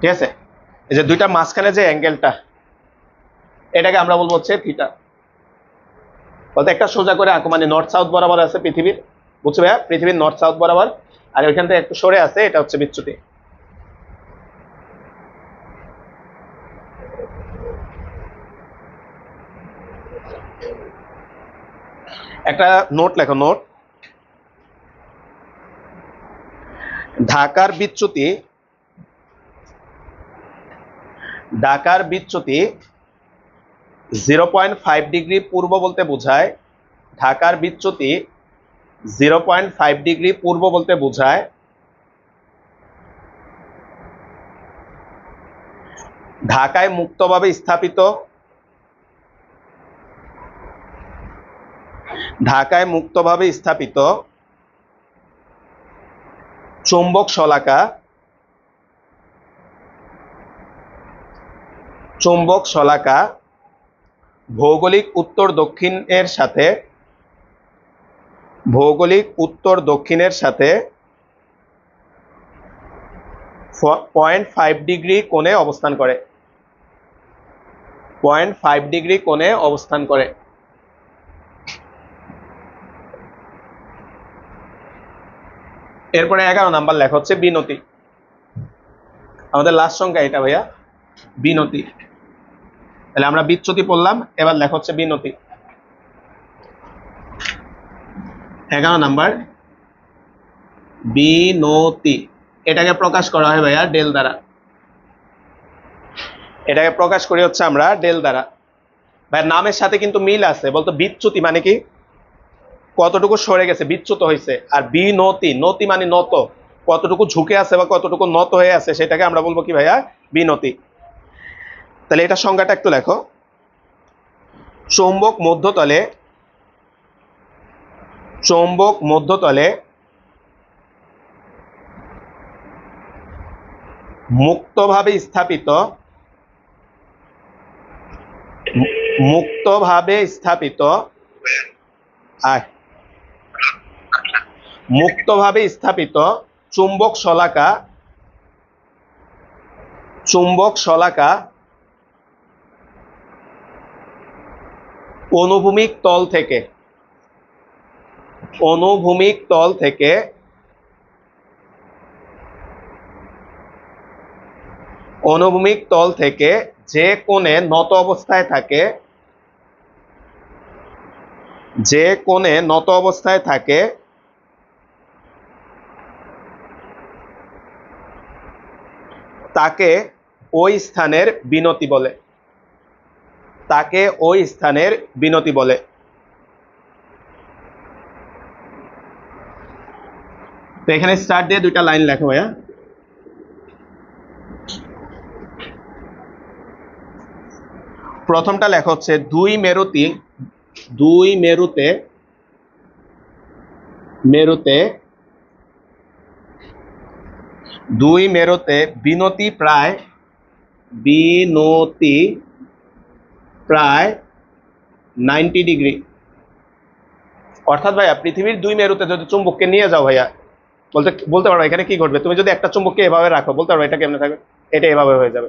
ঠিক আছে, এই যে দুইটা মাঝখানে যে অ্যাঙ্গেলটা, এটাকে আমরা বলবো হচ্ছে থিটা। বলতে একটা সোজা করে আঁকো, মানে নর্থ সাউথ বরাবর আছে পৃথিবীর, বুঝছো ভাইয়া, পৃথিবীর নর্থ সাউথ বরাবর, আর ওইখান থেকে একটু সরে আছে, এটা হচ্ছে বিচ্যুতি। একটা নোট লেখো, নোট। ঢাকার বিচ্যুতি 0.5 ডিগ্রি পূর্ব বলতে বোঝায়। ঢাকার বিচ্যুতি 0.5 ডিগ্রি পূর্ব বলতে বোঝায় ঢাকায় মুক্তভাবে স্থাপিত চুম্বক শলাকা ভৌগোলিক উত্তর দক্ষিণের সাথে 0.5 ডিগ্রি কোণে অবস্থান করে। 0.5 ডিগ্রি কোণে অবস্থান করে। এরপরে 11 নাম্বার লেখা হচ্ছে বিনতি। আমাদের লাস্ট সংখ্যা এটা ভাইয়া, বিনতি। তাহলে আমরা বিচ্যুতি পড়লাম, এবার লেখা হচ্ছে বিনতি। 11 নাম্বার বিনতি। এটাকে প্রকাশ করা হয় ভাইয়া ডেল দ্বারা। এটাকে প্রকাশ করি হচ্ছে আমরা ডেল দ্বারা। ভাই নামের সাথে কিন্তু মিল আছে, বলতো বিচ্যুতি মানে কি, কতটুকু সরে গেছে, বিচ্যুত হয়েছে। আর বিনতি, নতি মানে নত, কতটুকু ঝুঁকে আছে বা কতটুকু নত হয়ে আছে, সেটাকে আমরা বলবো কি ভাইয়া, বিনতি। তাহলে এটা সংজ্ঞাটা একটু লেখো। চৌম্বক মধ্যতলে মুক্তভাবে স্থাপিত চুম্বক শলাকা অনুভূমিক তল থেকে যে কোণে নত অবস্থায় থাকে তাকে ওই স্থানের বিনতি বলে। তো এখানে স্টার্ট দিয়ে দুইটা লাইন লেখো ভাইয়া। প্রথমটা লেখা হচ্ছে দুই মেরুতে বিনতি প্রায় 90 ডিগ্রি। অর্থাৎ ভাইয়া পৃথিবীর দুই মেরুতে যদি চুম্বককে নিয়ে যাও ভাইয়া, বলতে পারো এখানে কি ঘটবে। তুমি যদি একটা চুম্বককে এভাবে রাখো, বলতে পারো এটা কেমনে থাকবে, এটা এভাবে হয়ে যাবে,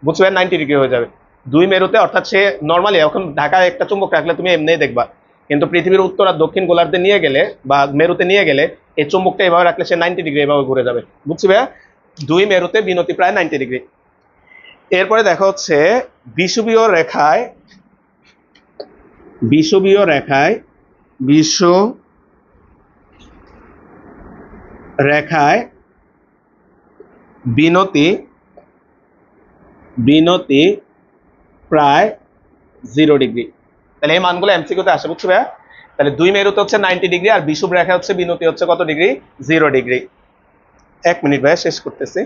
বুঝছো ভাই, 90 ডিগ্রি হয়ে যাবে। দুই মেরুতে, অর্থাৎ সে নর্মালি এখন ঢাকায় একটা চুম্বক রাখলে তুমি এমনিই দেখবা, কিন্তু পৃথিবীর উত্তর আর দক্ষিণ গোলার্ধে নিয়ে গেলে বা মেরুতে নিয়ে গেলে এই চুম্বকটা এভাবে রাখলে সে 90 ডিগ্রি এভাবে ঘুরে যাবে। বুঝছি ভাইয়া? দুই মেরুতে বিনতি প্রায় 90 ডিগ্রি। এরপরে দেখা হচ্ছে বিষুবীয় রেখায়, বিষুবীয় রেখায়, বিশ্ব রেখায় বিনতি, বিনতি প্রায় 0 ডিগ্রি। তাহলে এই মানগুলো এমসিকিউতে আসে। বুঝছো ভাইয়া? তাহলে দুই মেরুতে হচ্ছে 90 ডিগ্রি আর বিষুব রেখা হচ্ছে বিনতি হচ্ছে কত ডিগ্রি? 0 ডিগ্রি। 1 মিনিট ভাইয়া, শেষ করতেছি।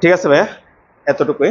ঠিক আছে ভাইয়া, এতটুকুই।